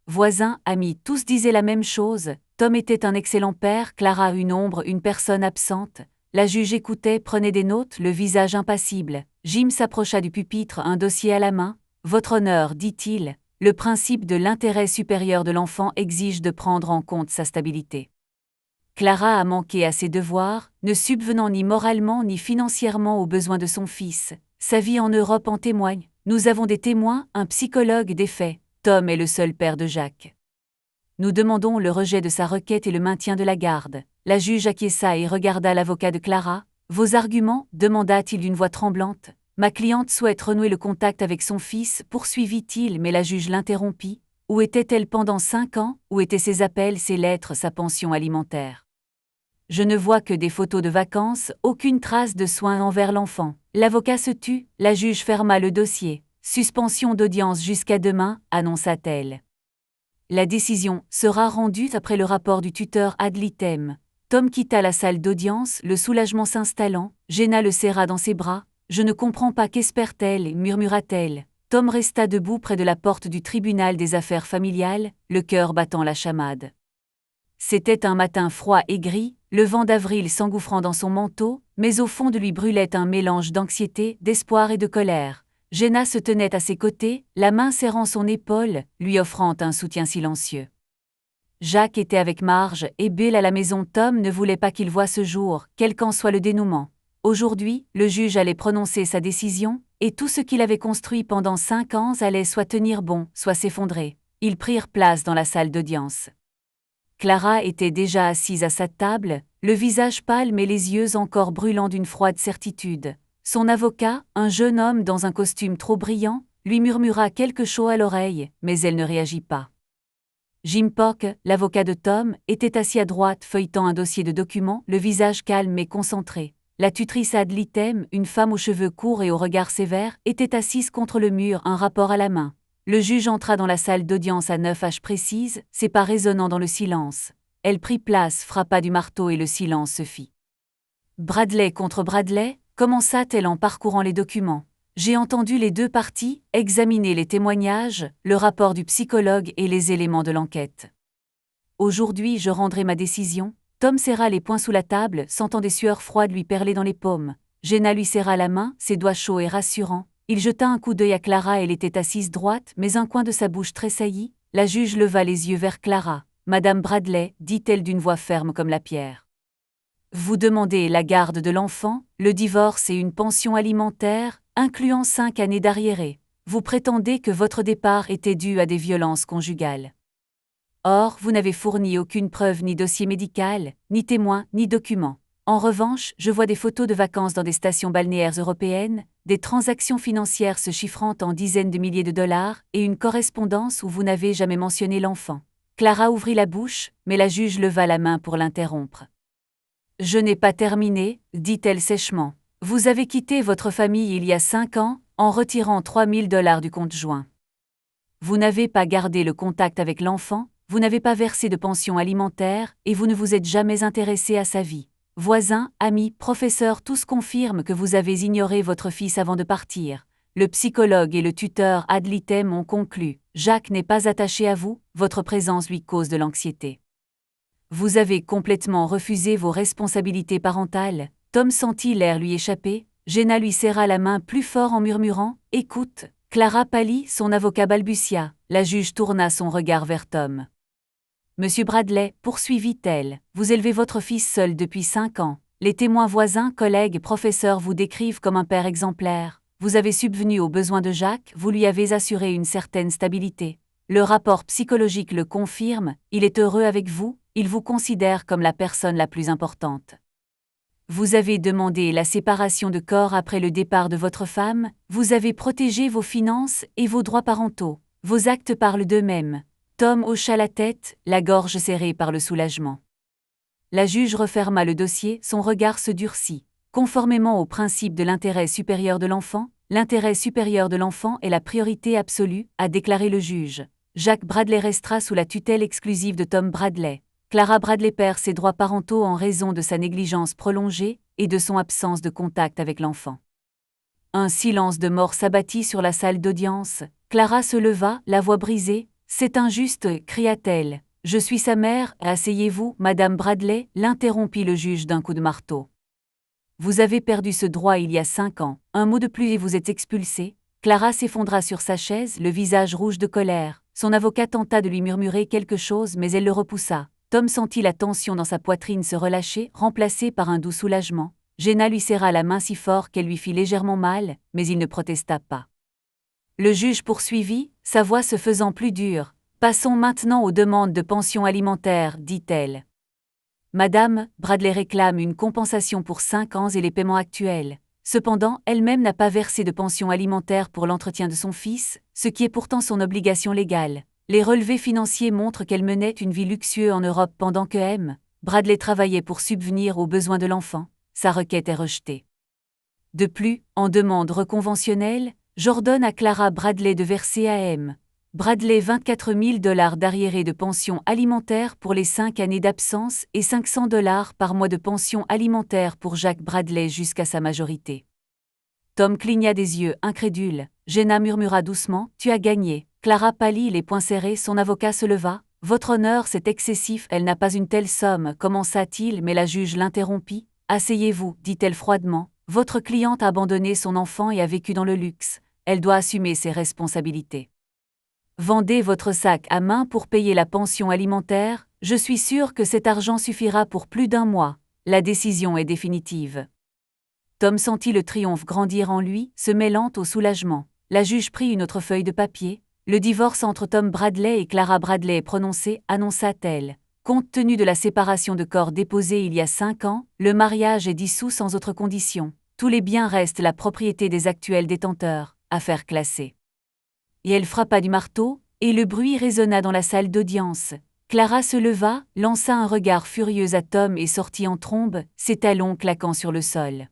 Voisins, amis, tous disaient la même chose. Tom était un excellent père, Clara une ombre, une personne absente. La juge écoutait, prenait des notes, le visage impassible. Jim s'approcha du pupitre, un dossier à la main. « Votre honneur, dit-il, le principe de l'intérêt supérieur de l'enfant exige de prendre en compte sa stabilité. Clara a manqué à ses devoirs, ne subvenant ni moralement ni financièrement aux besoins de son fils. Sa vie en Europe en témoigne. Nous avons des témoins, un psychologue, des faits. Tom est le seul père de Jack. Nous demandons le rejet de sa requête et le maintien de la garde. » La juge acquiesça et regarda l'avocat de Clara. « Vos arguments » demanda-t-il d'une voix tremblante. « Ma cliente souhaite renouer le contact avec son fils, poursuivit-il, mais la juge l'interrompit. Où était-elle pendant 5 ans? Où étaient ses appels, ses lettres, sa pension alimentaire? Je ne vois que des photos de vacances, aucune trace de soins envers l'enfant. » L'avocat se tut, la juge ferma le dossier. « Suspension d'audience jusqu'à demain » annonça-t-elle. La décision sera rendue après le rapport du tuteur ad litem. Tom quitta la salle d'audience, le soulagement s'installant. Jenna le serra dans ses bras. « Je ne comprends pas, qu'espère-t-elle » murmura-t-elle. Tom resta debout près de la porte du tribunal des affaires familiales, le cœur battant la chamade. C'était un matin froid et gris, le vent d'avril s'engouffrant dans son manteau, mais au fond de lui brûlait un mélange d'anxiété, d'espoir et de colère. Jenna se tenait à ses côtés, la main serrant son épaule, lui offrant un soutien silencieux. Jack était avec Marge et Bill à la maison. Tom ne voulait pas qu'il voie ce jour, quel qu'en soit le dénouement. Aujourd'hui, le juge allait prononcer sa décision, et tout ce qu'il avait construit pendant 5 ans allait soit tenir bon, soit s'effondrer. Ils prirent place dans la salle d'audience. Clara était déjà assise à sa table, le visage pâle mais les yeux encore brûlants d'une froide certitude. Son avocat, un jeune homme dans un costume trop brillant, lui murmura quelque chose à l'oreille, mais elle ne réagit pas. Jim Pock, l'avocat de Tom, était assis à droite feuilletant un dossier de documents, le visage calme et concentré. La tutrice ad litem, une femme aux cheveux courts et au regard sévère, était assise contre le mur, un rapport à la main. Le juge entra dans la salle d'audience à 9h précise, ses pas résonnant dans le silence. Elle prit place, frappa du marteau et le silence se fit. Bradley contre Bradley, commença-t-elle en parcourant les documents. J'ai entendu les deux parties, examiner les témoignages, le rapport du psychologue et les éléments de l'enquête. Aujourd'hui, je rendrai ma décision. Tom serra les poings sous la table, sentant des sueurs froides lui perler dans les paumes. Jenna lui serra la main, ses doigts chauds et rassurants. Il jeta un coup d'œil à Clara, elle était assise droite, mais un coin de sa bouche tressaillit. La juge leva les yeux vers Clara. « Madame Bradley, dit-elle d'une voix ferme comme la pierre. Vous demandez la garde de l'enfant, le divorce et une pension alimentaire, incluant 5 années d'arriérés. Vous prétendez que votre départ était dû à des violences conjugales. Or, vous n'avez fourni aucune preuve ni dossier médical, ni témoin, ni document. En revanche, je vois des photos de vacances dans des stations balnéaires européennes, des transactions financières se chiffrant en dizaines de milliers de dollars et une correspondance où vous n'avez jamais mentionné l'enfant. » Clara ouvrit la bouche, mais la juge leva la main pour l'interrompre. « Je n'ai pas terminé, dit-elle sèchement. Vous avez quitté votre famille il y a 5 ans, en retirant 3 000 $ du compte joint. Vous n'avez pas gardé le contact avec l'enfant, vous n'avez pas versé de pension alimentaire et vous ne vous êtes jamais intéressé à sa vie. voisins, amis, professeurs, tous confirment que vous avez ignoré votre fils avant de partir. Le psychologue et le tuteur ad litem ont conclu. Jacques n'est pas attaché à vous, votre présence lui cause de l'anxiété. Vous avez complètement refusé vos responsabilités parentales. Tom sentit l'air lui échapper. Jenna lui serra la main plus fort en murmurant « Écoute ». Clara pâlit, son avocat balbutia. La juge tourna son regard vers Tom. « Monsieur Bradley, poursuivit-elle, vous élevez votre fils seul depuis 5 ans. Les témoins voisins, collègues, professeurs vous décrivent comme un père exemplaire. Vous avez subvenu aux besoins de Jacques, vous lui avez assuré une certaine stabilité. Le rapport psychologique le confirme, il est heureux avec vous, il vous considère comme la personne la plus importante. Vous avez demandé la séparation de corps après le départ de votre femme, vous avez protégé vos finances et vos droits parentaux. Vos actes parlent d'eux-mêmes. » Tom hocha la tête, la gorge serrée par le soulagement. La juge referma le dossier, son regard se durcit. Conformément au principe de l'intérêt supérieur de l'enfant est la priorité absolue, a déclaré le juge. Jacques Bradley restera sous la tutelle exclusive de Tom Bradley. Clara Bradley perd ses droits parentaux en raison de sa négligence prolongée et de son absence de contact avec l'enfant. Un silence de mort s'abattit sur la salle d'audience. Clara se leva, la voix brisée. « C'est injuste » cria-t-elle. « Je suis sa mère, asseyez-vous, Madame Bradley » l'interrompit le juge d'un coup de marteau. « Vous avez perdu ce droit il y a 5 ans, un mot de plus et vous êtes expulsée. » Clara s'effondra sur sa chaise, le visage rouge de colère. Son avocat tenta de lui murmurer quelque chose mais elle le repoussa. Tom sentit la tension dans sa poitrine se relâcher, remplacée par un doux soulagement. Jenna lui serra la main si fort qu'elle lui fit légèrement mal, mais il ne protesta pas. Le juge poursuivit, sa voix se faisant plus dure. « Passons maintenant aux demandes de pension alimentaire, dit-elle. Madame Bradley réclame une compensation pour 5 ans et les paiements actuels. Cependant, elle-même n'a pas versé de pension alimentaire pour l'entretien de son fils, ce qui est pourtant son obligation légale. Les relevés financiers montrent qu'elle menait une vie luxueuse en Europe pendant que M. Bradley travaillait pour subvenir aux besoins de l'enfant. Sa requête est rejetée. De plus, en demande reconventionnelle, j'ordonne à Clara Bradley de verser à M. Bradley 24 000 $ d'arriérés de pension alimentaire pour les 5 années d'absence et 500 $ par mois de pension alimentaire pour Jacques Bradley jusqu'à sa majorité. » Tom cligna des yeux, incrédule. Jenna murmura doucement, « Tu as gagné. » Clara pâlit, les poings serrés, son avocat se leva. « Votre honneur, c'est excessif, elle n'a pas une telle somme, » commença-t-il, mais la juge l'interrompit. « Asseyez-vous, dit-elle froidement. Votre cliente a abandonné son enfant et a vécu dans le luxe. Elle doit assumer ses responsabilités. Vendez votre sac à main pour payer la pension alimentaire, je suis sûr que cet argent suffira pour plus d'1 mois. La décision est définitive. » Tom sentit le triomphe grandir en lui, se mêlant au soulagement. La juge prit une autre feuille de papier. « Le divorce entre Tom Bradley et Clara Bradley est prononcé, » annonça-t-elle. « Compte tenu de la séparation de corps déposée il y a 5 ans, le mariage est dissous sans autre condition. Tous les biens restent la propriété des actuels détenteurs. Affaire classée. » Et elle frappa du marteau, et le bruit résonna dans la salle d'audience. Clara se leva, lança un regard furieux à Tom et sortit en trombe, ses talons claquant sur le sol.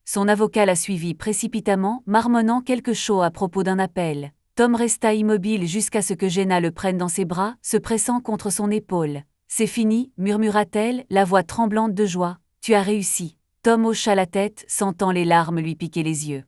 Son avocat la suivit précipitamment, marmonnant quelque chose à propos d'un appel. Tom resta immobile jusqu'à ce que Jenna le prenne dans ses bras, se pressant contre son épaule. « C'est fini » murmura-t-elle, la voix tremblante de joie. « Tu as réussi. » Tom hocha la tête, sentant les larmes lui piquer les yeux.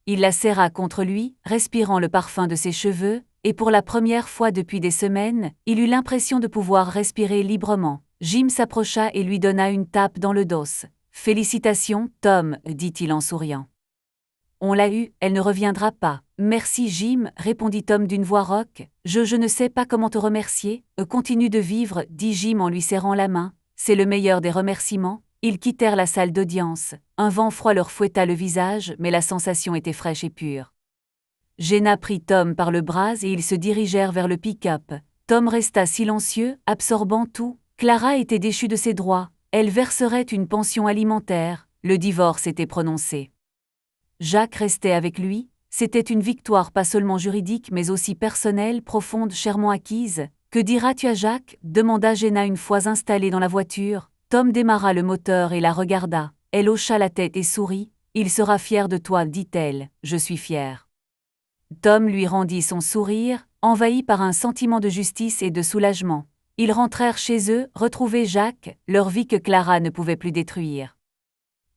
Il la serra contre lui, respirant le parfum de ses cheveux, et pour la première fois depuis des semaines, il eut l'impression de pouvoir respirer librement. Jim s'approcha et lui donna une tape dans le dos. « Félicitations, Tom, » dit-il en souriant. « On l'a eue, elle ne reviendra pas. »« Merci Jim, » répondit Tom d'une voix rauque. « Je ne sais pas comment te remercier. Continue de vivre, » dit Jim en lui serrant la main. « C'est le meilleur des remerciements. » Ils quittèrent la salle d'audience. Un vent froid leur fouetta le visage, mais la sensation était fraîche et pure. Jenna prit Tom par le bras et ils se dirigèrent vers le pick-up. Tom resta silencieux, absorbant tout. Clara était déchue de ses droits. Elle verserait une pension alimentaire. Le divorce était prononcé. Jacques restait avec lui. C'était une victoire pas seulement juridique mais aussi personnelle, profonde, chèrement acquise. « Que diras-tu à Jacques » demanda Jenna une fois installée dans la voiture. Tom démarra le moteur et la regarda. Elle hocha la tête et sourit. « Il sera fier de toi, dit-elle. Je suis fière. » Tom lui rendit son sourire, envahi par un sentiment de justice et de soulagement. Ils rentrèrent chez eux, retrouver Jacques, leur vie que Clara ne pouvait plus détruire.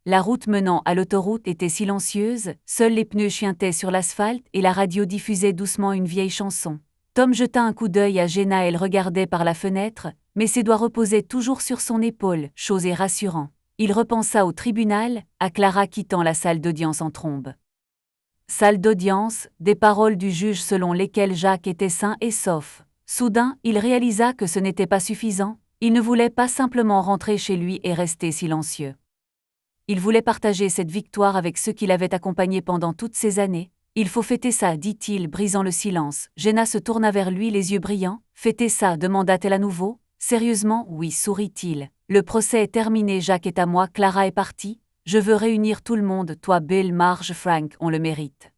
La route menant à l'autoroute était silencieuse, seuls les pneus chuintaient sur l'asphalte et la radio diffusait doucement une vieille chanson. Tom jeta un coup d'œil à Jenna, elle regardait par la fenêtre, mais ses doigts reposaient toujours sur son épaule, chose et rassurant. Il repensa au tribunal, à Clara quittant la salle d'audience en trombe. Salle d'audience, des paroles du juge selon lesquelles Jacques était sain et sauf. Soudain, il réalisa que ce n'était pas suffisant, il ne voulait pas simplement rentrer chez lui et rester silencieux. Il voulait partager cette victoire avec ceux qui l'avaient accompagné pendant toutes ces années. Il faut fêter ça, dit-il, brisant le silence. Jenna se tourna vers lui, les yeux brillants. Fêter ça, demanda-t-elle à nouveau. Sérieusement, oui, sourit-il. Le procès est terminé, Jacques est à moi, Clara est partie. Je veux réunir tout le monde, toi, Bill, Marge, Frank, on le mérite.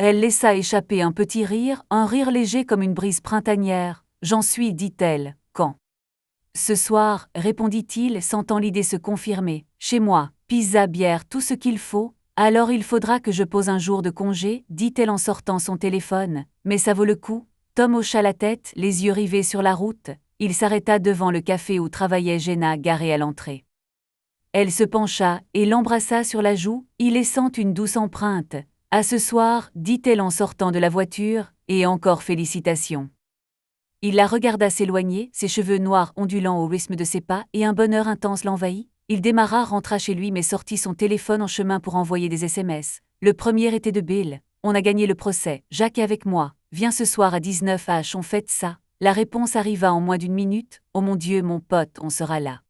Elle laissa échapper un petit rire, un rire léger comme une brise printanière. J'en suis, dit-elle. Quand? Ce soir, répondit-il, sentant l'idée se confirmer. Chez moi, pizza, bière, tout ce qu'il faut. Alors il faudra que je pose un jour de congé, dit-elle en sortant son téléphone. Mais ça vaut le coup. Tom hocha la tête, les yeux rivés sur la route. Il s'arrêta devant le café où travaillait Jenna, garée à l'entrée. Elle se pencha et l'embrassa sur la joue, y laissant une douce empreinte. À ce soir, dit-elle en sortant de la voiture, et encore félicitations. Il la regarda s'éloigner, ses cheveux noirs ondulant au rythme de ses pas, et un bonheur intense l'envahit. Il démarra, rentra chez lui mais sortit son téléphone en chemin pour envoyer des SMS. Le premier était de Bill. On a gagné le procès, Jacques est avec moi. Viens ce soir à 19h, on fête ça. La réponse arriva en moins d'une minute. Oh mon Dieu, mon pote, on sera là.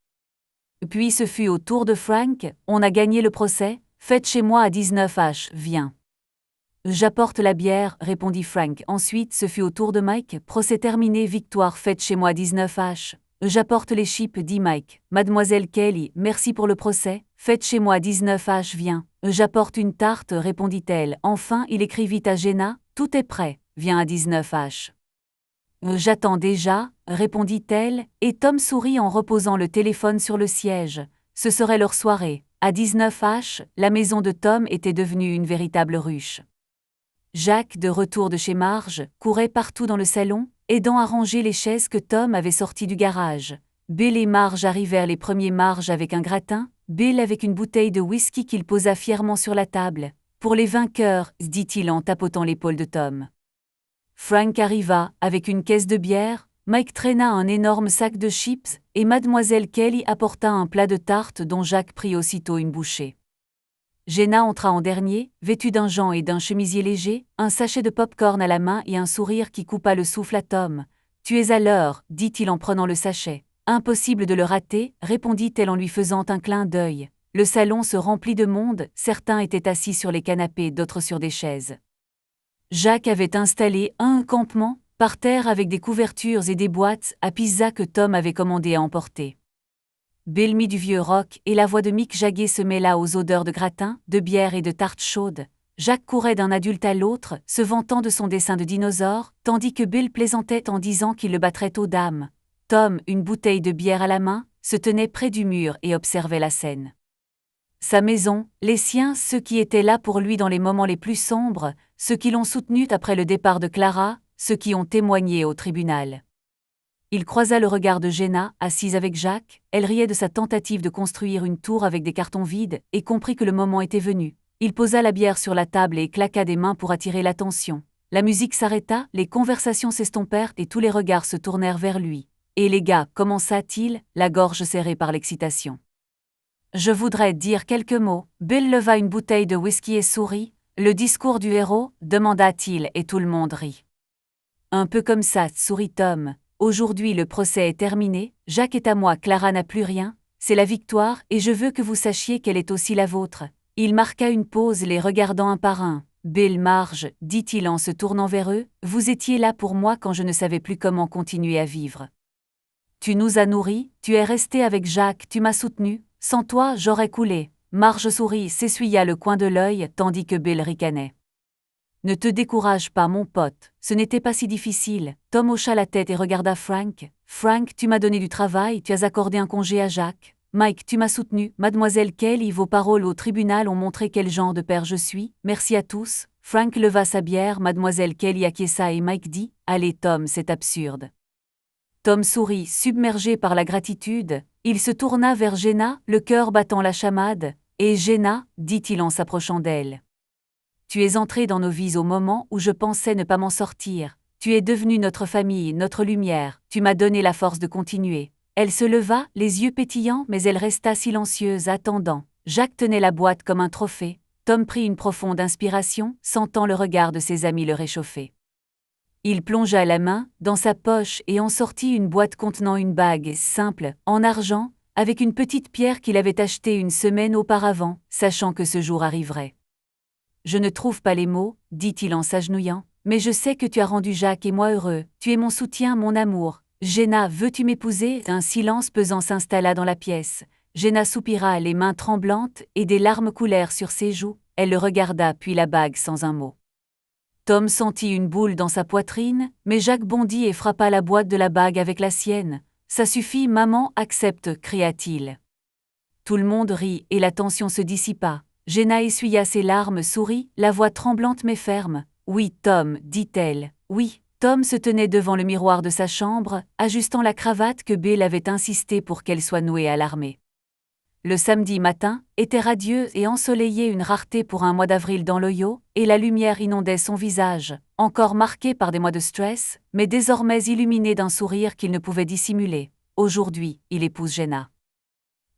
Puis ce fut au tour de Frank. On a gagné le procès. Fête chez moi à 19h, viens. J'apporte la bière, répondit Frank. Ensuite, ce fut au tour de Mike. Procès terminé, victoire, fête chez moi 19h. J'apporte les chips, dit Mike. Mademoiselle Kelly, merci pour le procès. Fête chez moi 19h, viens. J'apporte une tarte, répondit-elle. Enfin, il écrivit à Jenna. Tout est prêt, viens à 19h. J'attends déjà, répondit-elle, et Tom sourit en reposant le téléphone sur le siège. Ce serait leur soirée. À 19h, la maison de Tom était devenue une véritable ruche. Jacques, de retour de chez Marge, courait partout dans le salon, aidant à ranger les chaises que Tom avait sorties du garage. Bill et Marge arrivèrent les premiers, Marge avec un gratin, Bill avec une bouteille de whisky qu'il posa fièrement sur la table. Pour les vainqueurs, dit-il en tapotant l'épaule de Tom. Frank arriva, avec une caisse de bière, Mike traîna un énorme sac de chips, et Mademoiselle Kelly apporta un plat de tarte dont Jacques prit aussitôt une bouchée. Jenna entra en dernier, vêtue d'un jean et d'un chemisier léger, un sachet de pop-corn à la main et un sourire qui coupa le souffle à Tom. « Tu es à l'heure, dit-il en prenant le sachet. « Impossible de le rater, répondit-elle en lui faisant un clin d'œil. Le salon se remplit de monde, certains étaient assis sur les canapés, d'autres sur des chaises. Jacques avait installé un campement, par terre avec des couvertures et des boîtes à pizza que Tom avait commandé à emporter. Bill mit du vieux rock et la voix de Mick Jagger se mêla aux odeurs de gratin, de bière et de tartes chaudes. Jacques courait d'un adulte à l'autre, se vantant de son dessin de dinosaure, tandis que Bill plaisantait en disant qu'il le battrait aux dames. Tom, une bouteille de bière à la main, se tenait près du mur et observait la scène. Sa maison, les siens, ceux qui étaient là pour lui dans les moments les plus sombres, ceux qui l'ont soutenu après le départ de Clara, ceux qui ont témoigné au tribunal. Il croisa le regard de Jenna, assise avec Jacques, elle riait de sa tentative de construire une tour avec des cartons vides, et comprit que le moment était venu. Il posa la bière sur la table et claqua des mains pour attirer l'attention. La musique s'arrêta, les conversations s'estompèrent et tous les regards se tournèrent vers lui. « Et les gars, commença-t-il, la gorge serrée par l'excitation. « Je voudrais dire quelques mots. » Bill leva une bouteille de whisky et sourit. « Le discours du héros ?» demanda-t-il et tout le monde rit. « Un peu comme ça, sourit Tom. Aujourd'hui le procès est terminé, Jacques est à moi, Clara n'a plus rien, c'est la victoire et je veux que vous sachiez qu'elle est aussi la vôtre. » Il marqua une pause les regardant un par un. « Bill, Marge, dit-il en se tournant vers eux, vous étiez là pour moi quand je ne savais plus comment continuer à vivre. Tu nous as nourris, tu es resté avec Jacques, tu m'as soutenu, sans toi j'aurais coulé. » Marge sourit, s'essuya le coin de l'œil tandis que Bill ricanait. « Ne te décourage pas mon pote, ce n'était pas si difficile. » Tom hocha la tête et regarda Frank. « Frank, tu m'as donné du travail, tu as accordé un congé à Jacques. Mike, tu m'as soutenu. Mademoiselle Kelly, vos paroles au tribunal ont montré quel genre de père je suis. Merci à tous. » Frank leva sa bière, Mademoiselle Kelly acquiesça et Mike dit « Allez Tom, c'est absurde. » Tom sourit, submergé par la gratitude. Il se tourna vers Jenna, le cœur battant la chamade. « Et Jenna, dit-il en s'approchant d'elle. Tu es entrée dans nos vies au moment où je pensais ne pas m'en sortir. Tu es devenue notre famille, notre lumière. Tu m'as donné la force de continuer. » Elle se leva, les yeux pétillants, mais elle resta silencieuse, attendant. Jacques tenait la boîte comme un trophée. Tom prit une profonde inspiration, sentant le regard de ses amis le réchauffer. Il plongea la main dans sa poche et en sortit une boîte contenant une bague simple, en argent, avec une petite pierre qu'il avait achetée une semaine auparavant, sachant que ce jour arriverait. « Je ne trouve pas les mots, dit-il en s'agenouillant, mais je sais que tu as rendu Jacques et moi heureux. Tu es mon soutien, mon amour. Jenna, veux-tu m'épouser ?» Un silence pesant s'installa dans la pièce. Jenna soupira, les mains tremblantes, et des larmes coulèrent sur ses joues. Elle le regarda puis la bague sans un mot. Tom sentit une boule dans sa poitrine, mais Jacques bondit et frappa la boîte de la bague avec la sienne. « Ça suffit, maman, accepte » cria-t-il. Tout le monde rit et la tension se dissipa. Jenna essuya ses larmes, sourit, la voix tremblante mais ferme. « Oui, Tom, dit-elle. Oui. » Tom se tenait devant le miroir de sa chambre, ajustant la cravate que Bill avait insisté pour qu'elle soit nouée à l'armée. Le samedi matin était radieux et ensoleillé, une rareté pour un mois d'avril dans l'Ohio, et la lumière inondait son visage, encore marqué par des mois de stress, mais désormais illuminé d'un sourire qu'il ne pouvait dissimuler. Aujourd'hui, il épouse Jenna.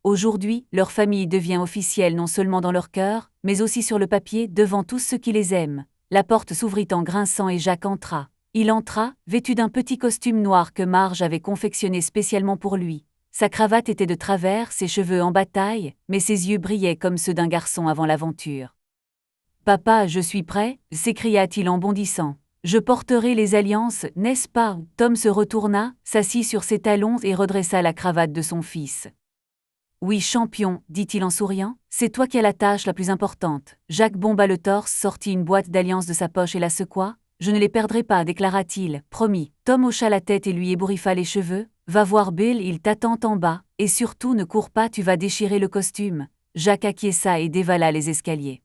Aujourd'hui, leur famille devient officielle non seulement dans leur cœur, mais aussi sur le papier devant tous ceux qui les aiment. La porte s'ouvrit en grinçant et Jacques entra. Il entra, vêtu d'un petit costume noir que Marge avait confectionné spécialement pour lui. Sa cravate était de travers, ses cheveux en bataille, mais ses yeux brillaient comme ceux d'un garçon avant l'aventure. « Papa, je suis prêt » s'écria-t-il en bondissant. « Je porterai les alliances, n'est-ce pas ?» Tom se retourna, s'assit sur ses talons et redressa la cravate de son fils. « Oui, champion, dit-il en souriant, c'est toi qui as la tâche la plus importante. » Jacques bomba le torse, sortit une boîte d'alliances de sa poche et la secoua. « Je ne les perdrai pas, déclara-t-il, promis. » Tom hocha la tête et lui ébouriffa les cheveux. « Va voir Bill, il t'attend en bas, et surtout ne cours pas, tu vas déchirer le costume. » Jacques acquiesça et dévala les escaliers.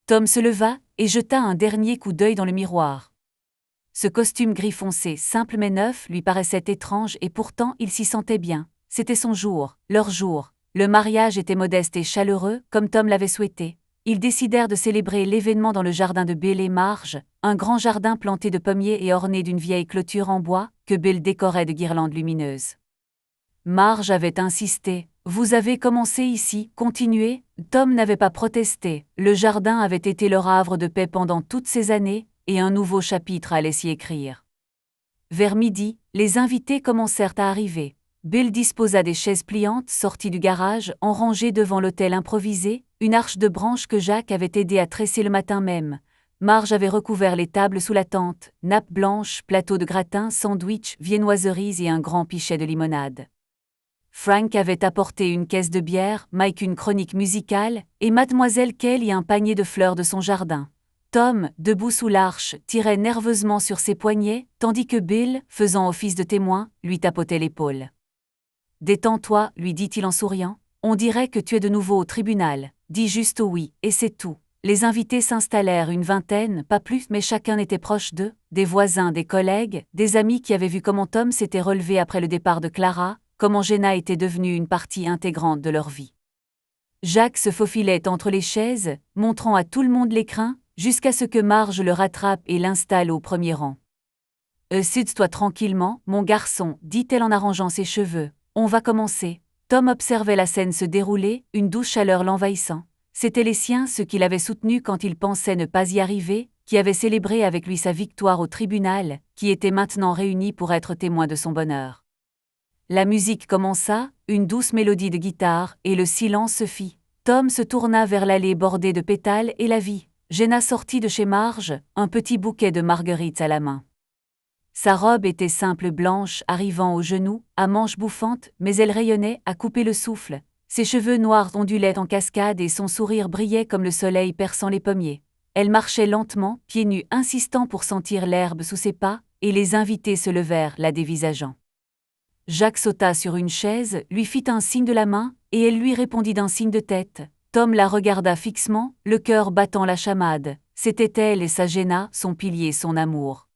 Tom se leva et jeta un dernier coup d'œil dans le miroir. Ce costume gris foncé, simple mais neuf, lui paraissait étrange et pourtant il s'y sentait bien. C'était son jour, leur jour. Le mariage était modeste et chaleureux, comme Tom l'avait souhaité. Ils décidèrent de célébrer l'événement dans le jardin de Bill et Marge, un grand jardin planté de pommiers et orné d'une vieille clôture en bois, que Bill décorait de guirlandes lumineuses. Marge avait insisté. « Vous avez commencé ici, continuez ?» Tom n'avait pas protesté. Le jardin avait été leur havre de paix pendant toutes ces années, et un nouveau chapitre allait s'y écrire. Vers midi, les invités commencèrent à arriver. Bill disposa des chaises pliantes sorties du garage, en rangée devant l'autel improvisé, une arche de branches que Jacques avait aidé à tresser le matin même. Marge avait recouvert les tables sous la tente, nappes blanches, plateaux de gratin, sandwichs, viennoiseries et un grand pichet de limonade. Frank avait apporté une caisse de bière, Mike une chronique musicale, et Mademoiselle Kelly un panier de fleurs de son jardin. Tom, debout sous l'arche, tirait nerveusement sur ses poignets, tandis que Bill, faisant office de témoin, lui tapotait l'épaule. « Détends-toi, lui dit-il en souriant. On dirait que tu es de nouveau au tribunal. Dis juste oui, et c'est tout. » Les invités s'installèrent, une vingtaine, pas plus, mais chacun était proche d'eux, des voisins, des collègues, des amis qui avaient vu comment Tom s'était relevé après le départ de Clara, comment Jenna était devenue une partie intégrante de leur vie. Jacques se faufilait entre les chaises, montrant à tout le monde l'écrin, jusqu'à ce que Marge le rattrape et l'installe au premier rang. « Sieds-toi tranquillement, mon garçon, dit-elle en arrangeant ses cheveux. On va commencer. » Tom observait la scène se dérouler, une douce chaleur l'envahissant. C'étaient les siens, ceux qui l'avaient soutenu quand il pensait ne pas y arriver, qui avaient célébré avec lui sa victoire au tribunal, qui étaient maintenant réunis pour être témoins de son bonheur. La musique commença, une douce mélodie de guitare, et le silence se fit. Tom se tourna vers l'allée bordée de pétales et la vit. Jenna sortit de chez Marge, un petit bouquet de marguerites à la main. Sa robe était simple blanche, arrivant aux genoux, à manches bouffantes, mais elle rayonnait, à couper le souffle. Ses cheveux noirs ondulaient en cascade et son sourire brillait comme le soleil perçant les pommiers. Elle marchait lentement, pieds nus insistant pour sentir l'herbe sous ses pas, et les invités se levèrent, la dévisageant. Jacques sauta sur une chaise, lui fit un signe de la main, et elle lui répondit d'un signe de tête. Tom la regarda fixement, le cœur battant la chamade. C'était elle et sa Jenna, son pilier, son amour.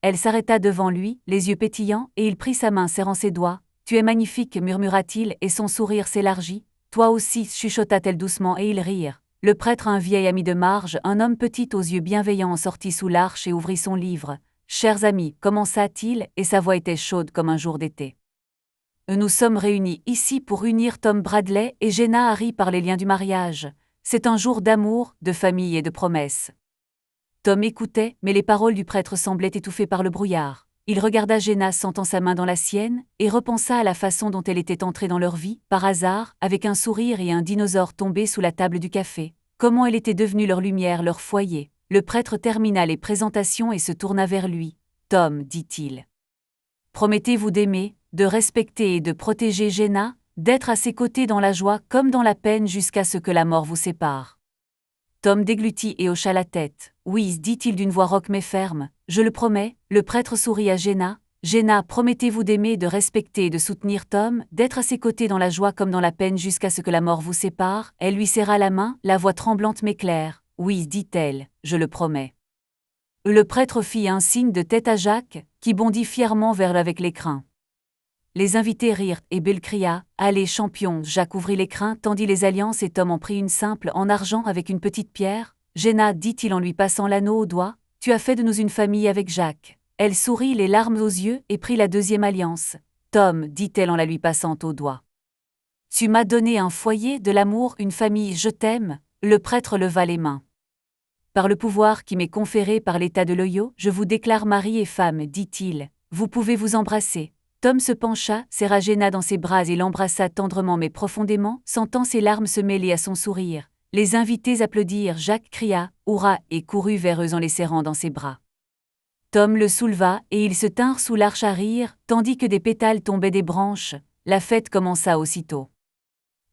Elle s'arrêta devant lui, les yeux pétillants, et il prit sa main serrant ses doigts. « Tu es magnifique, murmura-t-il, et son sourire s'élargit. « Toi aussi, chuchota-t-elle doucement, et ils rirent. Le prêtre, un vieil ami de Marge, un homme petit aux yeux bienveillants, sortit sous l'arche et ouvrit son livre. « Chers amis, commença-t-il, et sa voix était chaude comme un jour d'été. Nous sommes réunis ici pour unir Tom Bradley et Jenna Harry par les liens du mariage. C'est un jour d'amour, de famille et de promesses. » Tom écoutait, mais les paroles du prêtre semblaient étouffées par le brouillard. Il regarda Jenna sentant sa main dans la sienne, et repensa à la façon dont elle était entrée dans leur vie, par hasard, avec un sourire et un dinosaure tombé sous la table du café. Comment elle était devenue leur lumière, leur foyer. Le prêtre termina les présentations et se tourna vers lui. « Tom, dit-il. Promettez-vous d'aimer, de respecter et de protéger Jenna, d'être à ses côtés dans la joie comme dans la peine jusqu'à ce que la mort vous sépare. » Tom déglutit et hocha la tête. « Oui, dit-il d'une voix rauque mais ferme, je le promets. » Le prêtre sourit à Jenna. « Jenna, promettez-vous d'aimer, de respecter et de soutenir Tom, d'être à ses côtés dans la joie comme dans la peine jusqu'à ce que la mort vous sépare ?» Elle lui serra la main, la voix tremblante mais claire. « Oui, dit-elle, je le promets. » Le prêtre fit un signe de tête à Jacques, qui bondit fièrement vers l'écrin. Les invités rirent, et Bill cria « Allez, champion !» Jacques ouvrit l'écrin, tendit les alliances et Tom en prit une simple en argent avec une petite pierre. « Jenna, dit-il en lui passant l'anneau au doigt, tu as fait de nous une famille avec Jacques. » Elle sourit, les larmes aux yeux, et prit la deuxième alliance. « Tom, dit-elle en la lui passant au doigt. Tu m'as donné un foyer, de l'amour, une famille, je t'aime. » Le prêtre leva les mains. « Par le pouvoir qui m'est conféré par l'État de l'Ohio, je vous déclare mari et femme, dit-il. Vous pouvez vous embrasser. » Tom se pencha, serra Jenna dans ses bras et l'embrassa tendrement mais profondément, sentant ses larmes se mêler à son sourire. Les invités applaudirent, Jacques cria « Hurrah !» et courut vers eux en les serrant dans ses bras. Tom le souleva et ils se tinrent sous l'arche à rire, tandis que des pétales tombaient des branches. La fête commença aussitôt.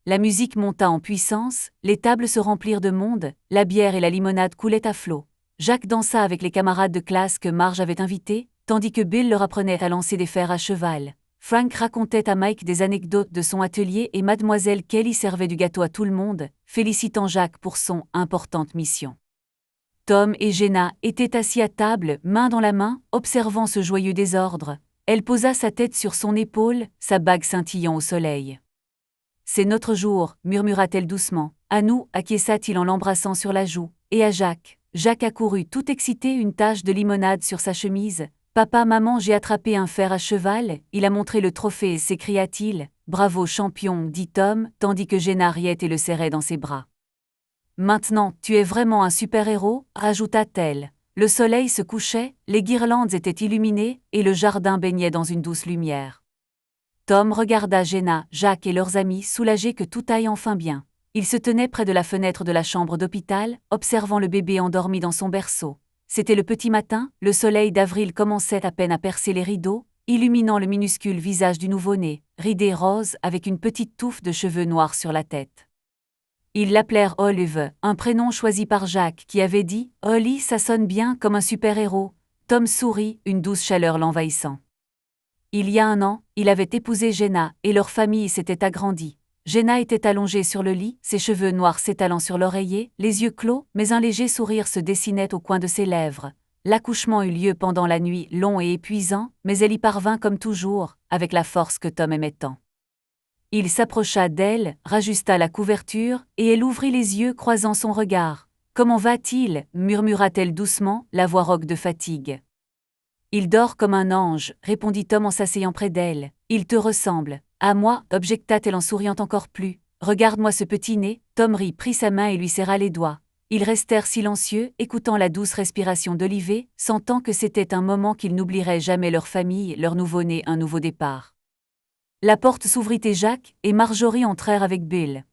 La musique monta en puissance, les tables se remplirent de monde, la bière et la limonade coulaient à flots. Jacques dansa avec les camarades de classe que Marge avait invités, tandis que Bill leur apprenait à lancer des fers à cheval. Frank racontait à Mike des anecdotes de son atelier et Mademoiselle Kelly servait du gâteau à tout le monde, félicitant Jacques pour son « importante mission ». Tom et Jenna étaient assis à table, main dans la main, observant ce joyeux désordre. Elle posa sa tête sur son épaule, sa bague scintillant au soleil. « C'est notre jour », murmura-t-elle doucement. « À nous », acquiesça-t-il en l'embrassant sur la joue. Et à Jacques. Jacques accourut tout excité, une tache de limonade sur sa chemise. « Papa, maman, j'ai attrapé un fer à cheval. » Il a montré le trophée, s'écria-t-il. « Bravo, champion », dit Tom, tandis que Jenna riait et le serrait dans ses bras. « Maintenant, tu es vraiment un super-héros », ajouta-t-elle. Le soleil se couchait, les guirlandes étaient illuminées, et le jardin baignait dans une douce lumière. Tom regarda Jenna, Jacques et leurs amis soulagés que tout aille enfin bien. Ils se tenaient près de la fenêtre de la chambre d'hôpital, observant le bébé endormi dans son berceau. C'était le petit matin, le soleil d'avril commençait à peine à percer les rideaux, illuminant le minuscule visage du nouveau-né, ridé rose avec une petite touffe de cheveux noirs sur la tête. Ils l'appelèrent Olive, un prénom choisi par Jacques qui avait dit « Ollie, ça sonne bien comme un super-héros ». Tom sourit, une douce chaleur l'envahissant. Il y a 1 an, il avait épousé Jenna et leur famille s'était agrandie. Jenna était allongée sur le lit, ses cheveux noirs s'étalant sur l'oreiller, les yeux clos, mais un léger sourire se dessinait au coin de ses lèvres. L'accouchement eut lieu pendant la nuit, long et épuisant, mais elle y parvint comme toujours, avec la force que Tom aimait tant. Il s'approcha d'elle, rajusta la couverture, et elle ouvrit les yeux croisant son regard. « Comment va-t-il » murmura-t-elle doucement, la voix rauque de fatigue. « Il dort comme un ange » répondit Tom en s'asseyant près d'elle. « Il te ressemble. » « À moi » objecta-t-elle en souriant encore plus. « Regarde-moi ce petit nez » Tom rit, prit sa main et lui serra les doigts. Ils restèrent silencieux, écoutant la douce respiration d'Olivier, sentant que c'était un moment qu'ils n'oublieraient jamais leur famille, leur nouveau-né, un nouveau départ. La porte s'ouvrit et Jacques et Marjorie entrèrent avec Bill.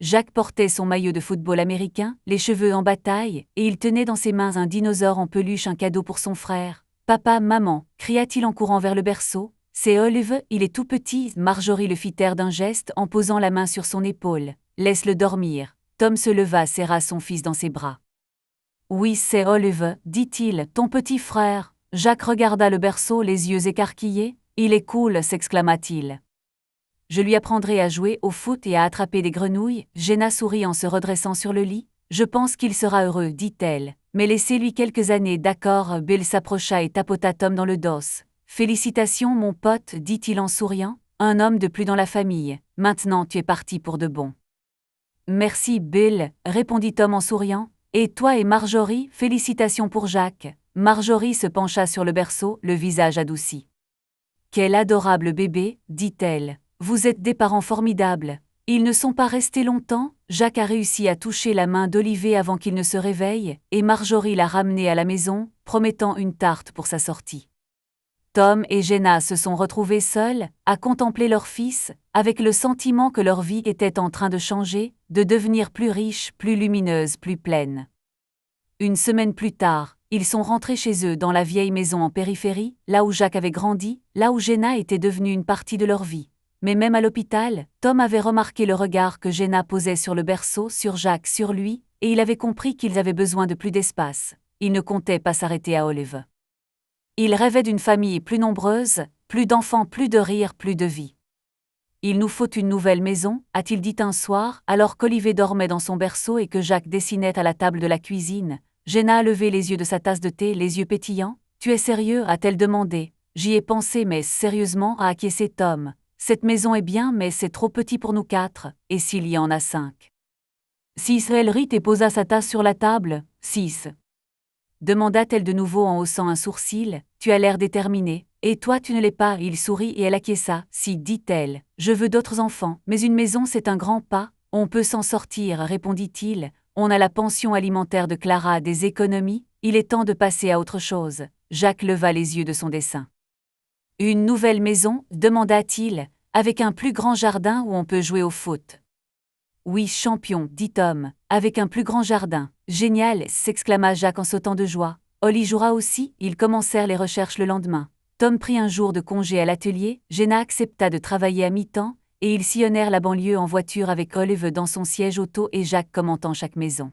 Jacques portait son maillot de football américain, les cheveux en bataille, et il tenait dans ses mains un dinosaure en peluche, un cadeau pour son frère. « Papa, maman » cria-t-il en courant vers le berceau. « C'est Olive, il est tout petit » Marjorie le fit taire d'un geste en posant la main sur son épaule. « Laisse-le dormir » Tom se leva, serra son fils dans ses bras. « Oui, c'est Olive, dit-il, ton petit frère. » Jacques regarda le berceau, les yeux écarquillés. « Il est cool » s'exclama-t-il. « Je lui apprendrai à jouer au foot et à attraper des grenouilles » Jenna sourit en se redressant sur le lit. « Je pense qu'il sera heureux » dit-elle. « Mais laissez-lui quelques années, d'accord. Bill s'approcha et tapota Tom dans le dos. Félicitations mon pote, dit-il en souriant, un homme de plus dans la famille, maintenant tu es parti pour de bon. Merci Bill, répondit Tom en souriant, et toi et Marjorie, félicitations pour Jack. Marjorie se pencha sur le berceau, le visage adouci. Quel adorable bébé, dit-elle, vous êtes des parents formidables. Ils ne sont pas restés longtemps, Jack a réussi à toucher la main d'Olivier avant qu'il ne se réveille, et Marjorie l'a ramené à la maison, promettant une tarte pour sa sortie. Tom et Jenna se sont retrouvés seuls, à contempler leur fils, avec le sentiment que leur vie était en train de changer, de devenir plus riche, plus lumineuse, plus pleine. Une semaine plus tard, ils sont rentrés chez eux dans la vieille maison en périphérie, là où Jack avait grandi, là où Jenna était devenue une partie de leur vie. Mais même à l'hôpital, Tom avait remarqué le regard que Jenna posait sur le berceau, sur Jack, sur lui, et il avait compris qu'ils avaient besoin de plus d'espace. Il ne comptait pas s'arrêter à Olive. Il rêvait d'une famille plus nombreuse, plus d'enfants, plus de rire, plus de vie. Il nous faut une nouvelle maison, a-t-il dit un soir, alors qu'Olivier dormait dans son berceau et que Jack dessinait à la table de la cuisine. Jenna a levé les yeux de sa tasse de thé, les yeux pétillants. Tu es sérieux, a-t-elle demandé. J'y ai pensé, mais sérieusement, a acquiescé Tom. Cette maison est bien, mais c'est trop petit pour nous 4, et s'il y en a 5. 6. Elle rit et posa sa tasse sur la table. 6. Demanda-t-elle de nouveau en haussant un sourcil. Tu as l'air déterminé. Et toi tu ne l'es pas. Il sourit et elle acquiesça. Si, dit-elle, je veux d'autres enfants, mais une maison c'est un grand pas. On peut s'en sortir, répondit-il. On a la pension alimentaire de Clara, des économies. Il est temps de passer à autre chose. Jack leva les yeux de son dessin. Une nouvelle maison, demanda-t-il, avec un plus grand jardin où on peut jouer au foot. Oui, champion, dit Tom, avec un plus grand jardin. Génial, s'exclama Jack en sautant de joie. Ollie jouera aussi, ils commencèrent les recherches le lendemain. Tom prit un jour de congé à l'atelier, Jenna accepta de travailler à mi-temps, et ils sillonnèrent la banlieue en voiture avec Olive dans son siège auto et Jack commentant chaque maison.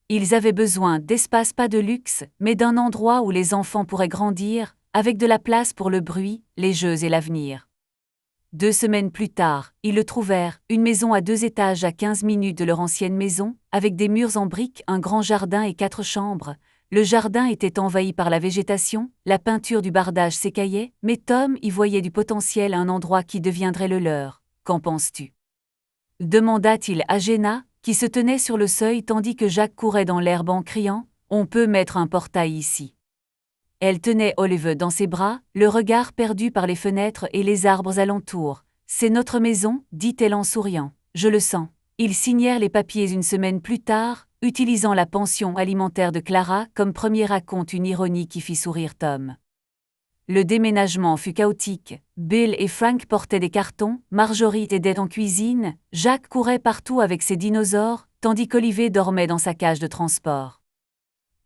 Ils avaient besoin d'espace, pas de luxe, mais d'un endroit où les enfants pourraient grandir, avec de la place pour le bruit, les jeux et l'avenir. 2 semaines plus tard, ils le trouvèrent, une maison à 2 étages à 15 minutes de leur ancienne maison, avec des murs en briques, un grand jardin et 4 chambres. Le jardin était envahi par la végétation, la peinture du bardage s'écaillait, mais Tom y voyait du potentiel à un endroit qui deviendrait le leur. Qu'en penses-tu ? Demanda-t-il à Jenna, qui se tenait sur le seuil tandis que Jack courait dans l'herbe en criant « On peut mettre un portail ici ». Elle tenait Olive dans ses bras, le regard perdu par les fenêtres et les arbres alentour. « C'est notre maison, dit-elle en souriant. Je le sens. » Ils signèrent les papiers une semaine plus tard, utilisant la pension alimentaire de Clara comme premier raconte une ironie qui fit sourire Tom. Le déménagement fut chaotique. Bill et Frank portaient des cartons, Marjorie aidait en cuisine, Jack courait partout avec ses dinosaures, tandis qu'Olivier dormait dans sa cage de transport.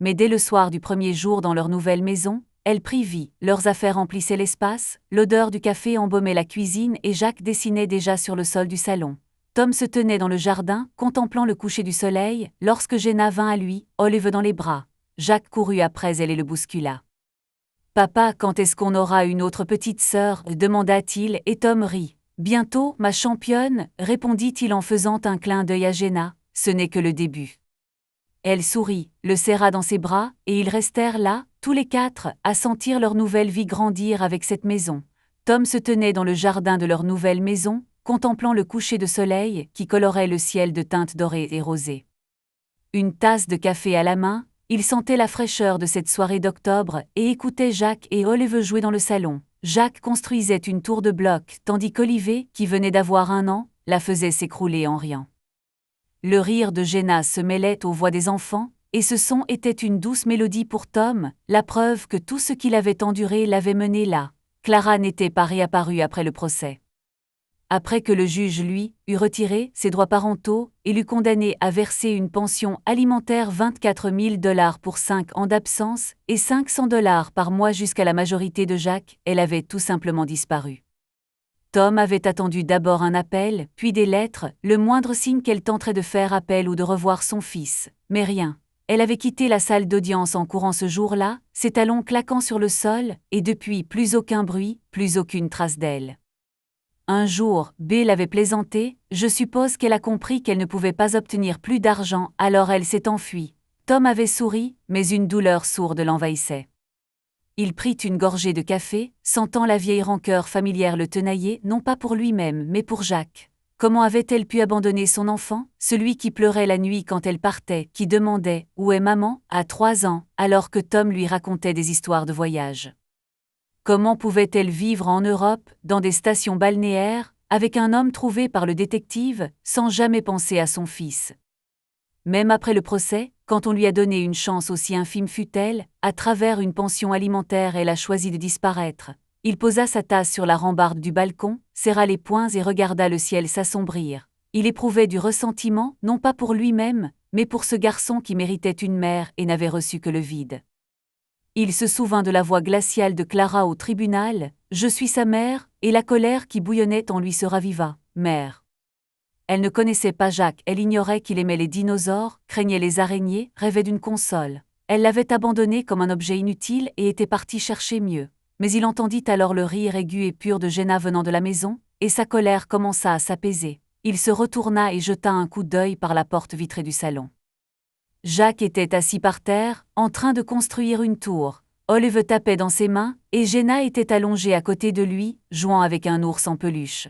Mais dès le soir du premier jour dans leur nouvelle maison, elle prit vie, leurs affaires remplissaient l'espace, l'odeur du café embaumait la cuisine et Jack dessinait déjà sur le sol du salon. Tom se tenait dans le jardin, contemplant le coucher du soleil, lorsque Jenna vint à lui, Olive dans les bras. Jack courut après elle et le bouscula. « Papa, quand est-ce qu'on aura une autre petite sœur » demanda-t-il, et Tom rit. « Bientôt, ma championne » répondit-il en faisant un clin d'œil à Jenna, « ce n'est que le début. » Elle sourit, le serra dans ses bras, et ils restèrent là, tous les 4, à sentir leur nouvelle vie grandir avec cette maison. Tom se tenait dans le jardin de leur nouvelle maison, contemplant le coucher de soleil qui colorait le ciel de teintes dorées et rosées. Une tasse de café à la main, il sentait la fraîcheur de cette soirée d'octobre et écoutait Jack et Olive jouer dans le salon. Jack construisait une tour de blocs, tandis qu'Olivier, qui venait d'avoir 1 an, la faisait s'écrouler en riant. Le rire de Jenna se mêlait aux voix des enfants, et ce son était une douce mélodie pour Tom, la preuve que tout ce qu'il avait enduré l'avait mené là. Clara n'était pas réapparue après le procès. Après que le juge lui eut retiré ses droits parentaux et l'eut condamné à verser une pension alimentaire $24 000 pour 5 ans d'absence et $500 par mois jusqu'à la majorité de Jack, elle avait tout simplement disparu. Tom avait attendu d'abord un appel, puis des lettres, le moindre signe qu'elle tenterait de faire appel ou de revoir son fils, mais rien. Elle avait quitté la salle d'audience en courant ce jour-là, ses talons claquant sur le sol, et depuis plus aucun bruit, plus aucune trace d'elle. Un jour, Bill avait plaisanté, je suppose qu'elle a compris qu'elle ne pouvait pas obtenir plus d'argent, alors elle s'est enfuie. Tom avait souri, mais une douleur sourde l'envahissait. Il prit une gorgée de café, sentant la vieille rancœur familière le tenailler, non pas pour lui-même, mais pour Jacques. Comment avait-elle pu abandonner son enfant, celui qui pleurait la nuit quand elle partait, qui demandait « Où est maman ?» à 3 ans, alors que Tom lui racontait des histoires de voyage. Comment pouvait-elle vivre en Europe, dans des stations balnéaires, avec un homme trouvé par le détective, sans jamais penser à son fils? Même après le procès, quand on lui a donné une chance aussi infime fût-elle, à travers une pension alimentaire elle a choisi de disparaître. Il posa sa tasse sur la rambarde du balcon, serra les poings et regarda le ciel s'assombrir. Il éprouvait du ressentiment, non pas pour lui-même, mais pour ce garçon qui méritait une mère et n'avait reçu que le vide. Il se souvint de la voix glaciale de Clara au tribunal, « Je suis sa mère », et la colère qui bouillonnait en lui se raviva, « Mère ». Elle ne connaissait pas Jacques, elle ignorait qu'il aimait les dinosaures, craignait les araignées, rêvait d'une console. Elle l'avait abandonné comme un objet inutile et était partie chercher mieux. Mais il entendit alors le rire aigu et pur de Jenna venant de la maison, et sa colère commença à s'apaiser. Il se retourna et jeta un coup d'œil par la porte vitrée du salon. Jacques était assis par terre, en train de construire une tour. Olive tapait dans ses mains, et Jenna était allongée à côté de lui, jouant avec un ours en peluche.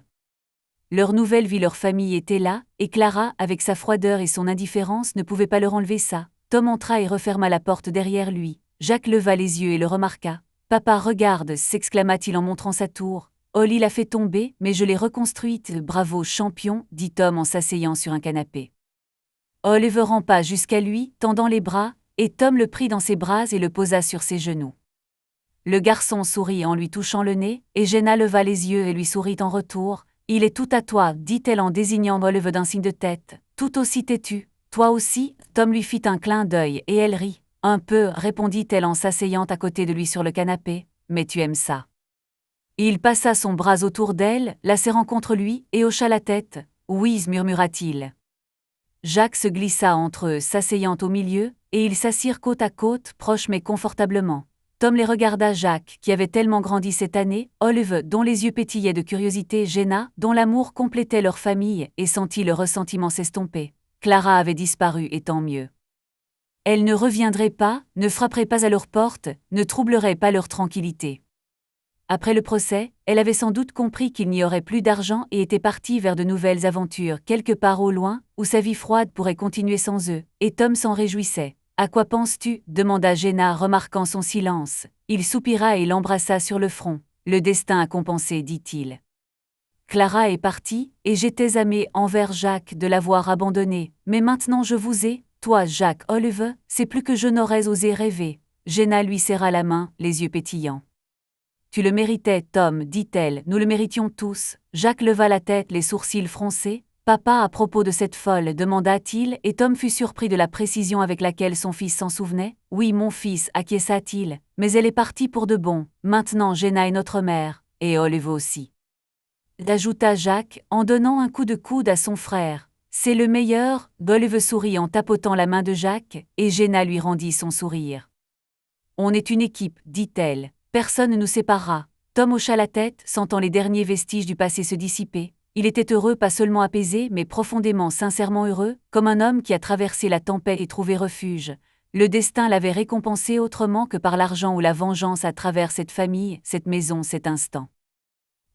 Leur nouvelle vie, leur famille était là, et Clara, avec sa froideur et son indifférence, ne pouvait pas leur enlever ça. Tom entra et referma la porte derrière lui. Jacques leva les yeux et le remarqua. « Papa, regarde » s'exclama-t-il en montrant sa tour. « Ollie l'a fait tomber, mais je l'ai reconstruite. Bravo, champion » dit Tom en s'asseyant sur un canapé. Olive rampa jusqu'à lui, tendant les bras, et Tom le prit dans ses bras et le posa sur ses genoux. Le garçon sourit en lui touchant le nez, et Jenna leva les yeux et lui sourit en retour. « Il est tout à toi » dit-elle en désignant Olive d'un signe de tête. « Tout aussi têtu. Toi aussi » Tom lui fit un clin d'œil et elle rit. « Un peu » répondit-elle en s'asseyant à côté de lui sur le canapé. « Mais tu aimes ça. » Il passa son bras autour d'elle, la serrant contre lui, et hocha la tête. « Oui » murmura-t-il. Jacques se glissa entre eux, s'asseyant au milieu, et ils s'assirent côte à côte, proches mais confortablement. Tom les regarda, Jacques, qui avait tellement grandi cette année, Olive, dont les yeux pétillaient de curiosité, Jenna, dont l'amour complétait leur famille, et sentit le ressentiment s'estomper. Clara avait disparu, et tant mieux. Elle ne reviendrait pas, ne frapperait pas à leur porte, ne troublerait pas leur tranquillité. Après le procès, elle avait sans doute compris qu'il n'y aurait plus d'argent et était partie vers de nouvelles aventures, quelque part au loin, où sa vie froide pourrait continuer sans eux, et Tom s'en réjouissait. « À quoi penses-tu » demanda Jenna, remarquant son silence. Il soupira et l'embrassa sur le front. « Le destin a compensé, dit-il. Clara est partie, et j'étais aimée envers Jacques de l'avoir abandonné, mais maintenant je vous ai, toi Jacques Olive, c'est plus que je n'aurais osé rêver. » Jenna lui serra la main, les yeux pétillants. « Tu le méritais, Tom, dit-elle, nous le méritions tous. » Jacques leva la tête, les sourcils froncés. « Papa, à propos de cette folle » demanda-t-il, et Tom fut surpris de la précision avec laquelle son fils s'en souvenait. « Oui, mon fils, acquiesça-t-il, mais elle est partie pour de bon. Maintenant Jenna est notre mère, et Olive aussi. » Ajouta Jacques, en donnant un coup de coude à son frère. « C'est le meilleur » Olive sourit en tapotant la main de Jacques, et Jenna lui rendit son sourire. « On est une équipe, dit-elle. Personne ne nous séparera. » Tom hocha la tête, sentant les derniers vestiges du passé se dissiper. Il était heureux, pas seulement apaisé, mais profondément, sincèrement heureux, comme un homme qui a traversé la tempête et trouvé refuge. Le destin l'avait récompensé autrement que par l'argent ou la vengeance à travers cette famille, cette maison, cet instant.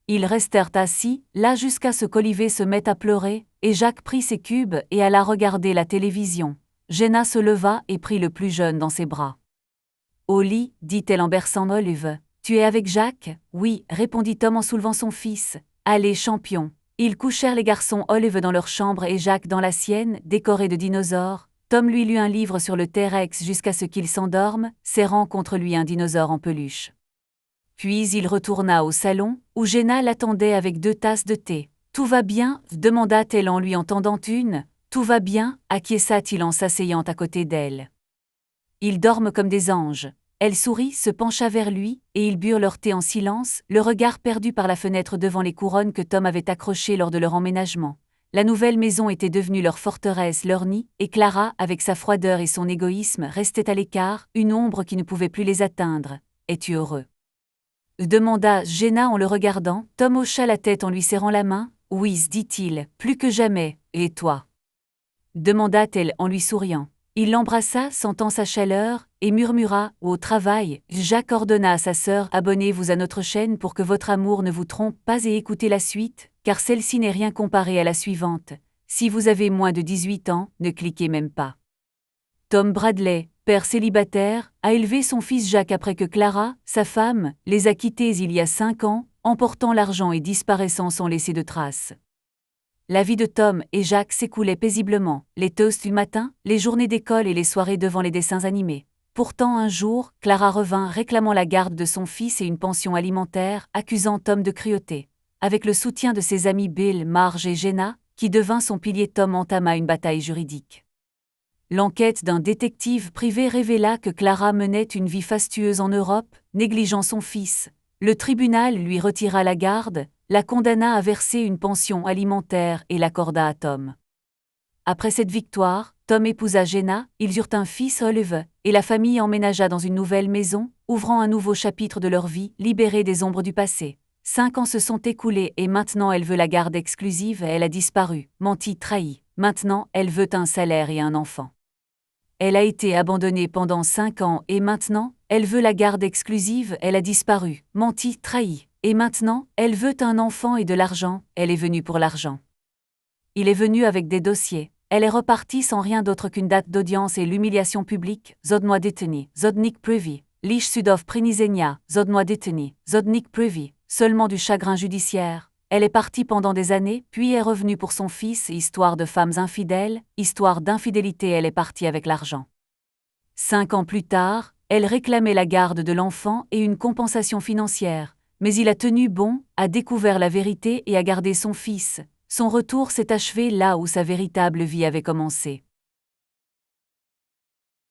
Ils restèrent assis, là jusqu'à ce qu'Olivier se mette à pleurer, et Jacques prit ses cubes et alla regarder la télévision. Jenna se leva et prit le plus jeune dans ses bras. « Au lit » dit-elle en berçant Olive. « Tu es avec Jacques » ? « Oui » répondit Tom en soulevant son fils. « Allez, champion » Ils couchèrent les garçons Olive dans leur chambre et Jacques dans la sienne, décorée de dinosaures. Tom lui lut un livre sur le T-Rex jusqu'à ce qu'il s'endorme, serrant contre lui un dinosaure en peluche. Puis il retourna au salon, où Jenna l'attendait avec 2 tasses de thé. « Tout va bien » demanda-t-elle en lui en tendant une. « Tout va bien » acquiesça-t-il en s'asseyant à côté d'elle. « Ils dorment comme des anges. » Elle sourit, se pencha vers lui, et ils burent leur thé en silence, le regard perdu par la fenêtre devant les couronnes que Tom avait accrochées lors de leur emménagement. La nouvelle maison était devenue leur forteresse, leur nid, et Clara, avec sa froideur et son égoïsme, restait à l'écart, une ombre qui ne pouvait plus les atteindre. « Es-tu heureux » demanda Jenna en le regardant. Tom hocha la tête en lui serrant la main. « Oui » dit-il, « plus que jamais. Et toi » demanda-t-elle en lui souriant. Il l'embrassa, sentant sa chaleur, et murmura « Au travail !» Jacques ordonna à sa sœur « Abonnez-vous à notre chaîne pour que votre amour ne vous trompe pas et écoutez la suite, car celle-ci n'est rien comparée à la suivante. Si vous avez moins de 18 ans, ne cliquez même pas. » Tom Bradley, père célibataire, a élevé son fils Jacques après que Clara, sa femme, les a quittés il y a 5 ans, emportant l'argent et disparaissant sans laisser de traces. La vie de Tom et Jacques s'écoulait paisiblement, les toasts du matin, les journées d'école et les soirées devant les dessins animés. Pourtant un jour, Clara revint réclamant la garde de son fils et une pension alimentaire, accusant Tom de cruauté. Avec le soutien de ses amis Bill, Marge et Jenna, qui devint son pilier, Tom entama une bataille juridique. L'enquête d'un détective privé révéla que Clara menait une vie fastueuse en Europe, négligeant son fils. Le tribunal lui retira la garde, la condamna à verser une pension alimentaire et l'accorda à Tom. Après cette victoire, Tom épousa Jenna, ils eurent un fils Olive, et la famille emménagea dans une nouvelle maison, ouvrant un nouveau chapitre de leur vie, libérée des ombres du passé. 5 ans se sont écoulés et maintenant elle veut la garde exclusive, elle a disparu, menti, trahi. Maintenant, elle veut un salaire et un enfant. Elle a été abandonnée pendant 5 ans et maintenant, elle veut la garde exclusive, elle a disparu, menti, trahi. Et maintenant, elle veut un enfant et de l'argent, elle est venue pour l'argent. Il est venu avec des dossiers. Elle est repartie sans rien d'autre qu'une date d'audience et l'humiliation publique. Zodnois détenu, Zodnik Privy, Lich Sudov Prinizenia, Zodnois détenu, Zodnik Privy, seulement du chagrin judiciaire. Elle est partie pendant des années, puis est revenue pour son fils, histoire de femmes infidèles, histoire d'infidélité, elle est partie avec l'argent. 5 ans plus tard, elle réclamait la garde de l'enfant et une compensation financière. Mais il a tenu bon, a découvert la vérité et a gardé son fils. Son retour s'est achevé là où sa véritable vie avait commencé.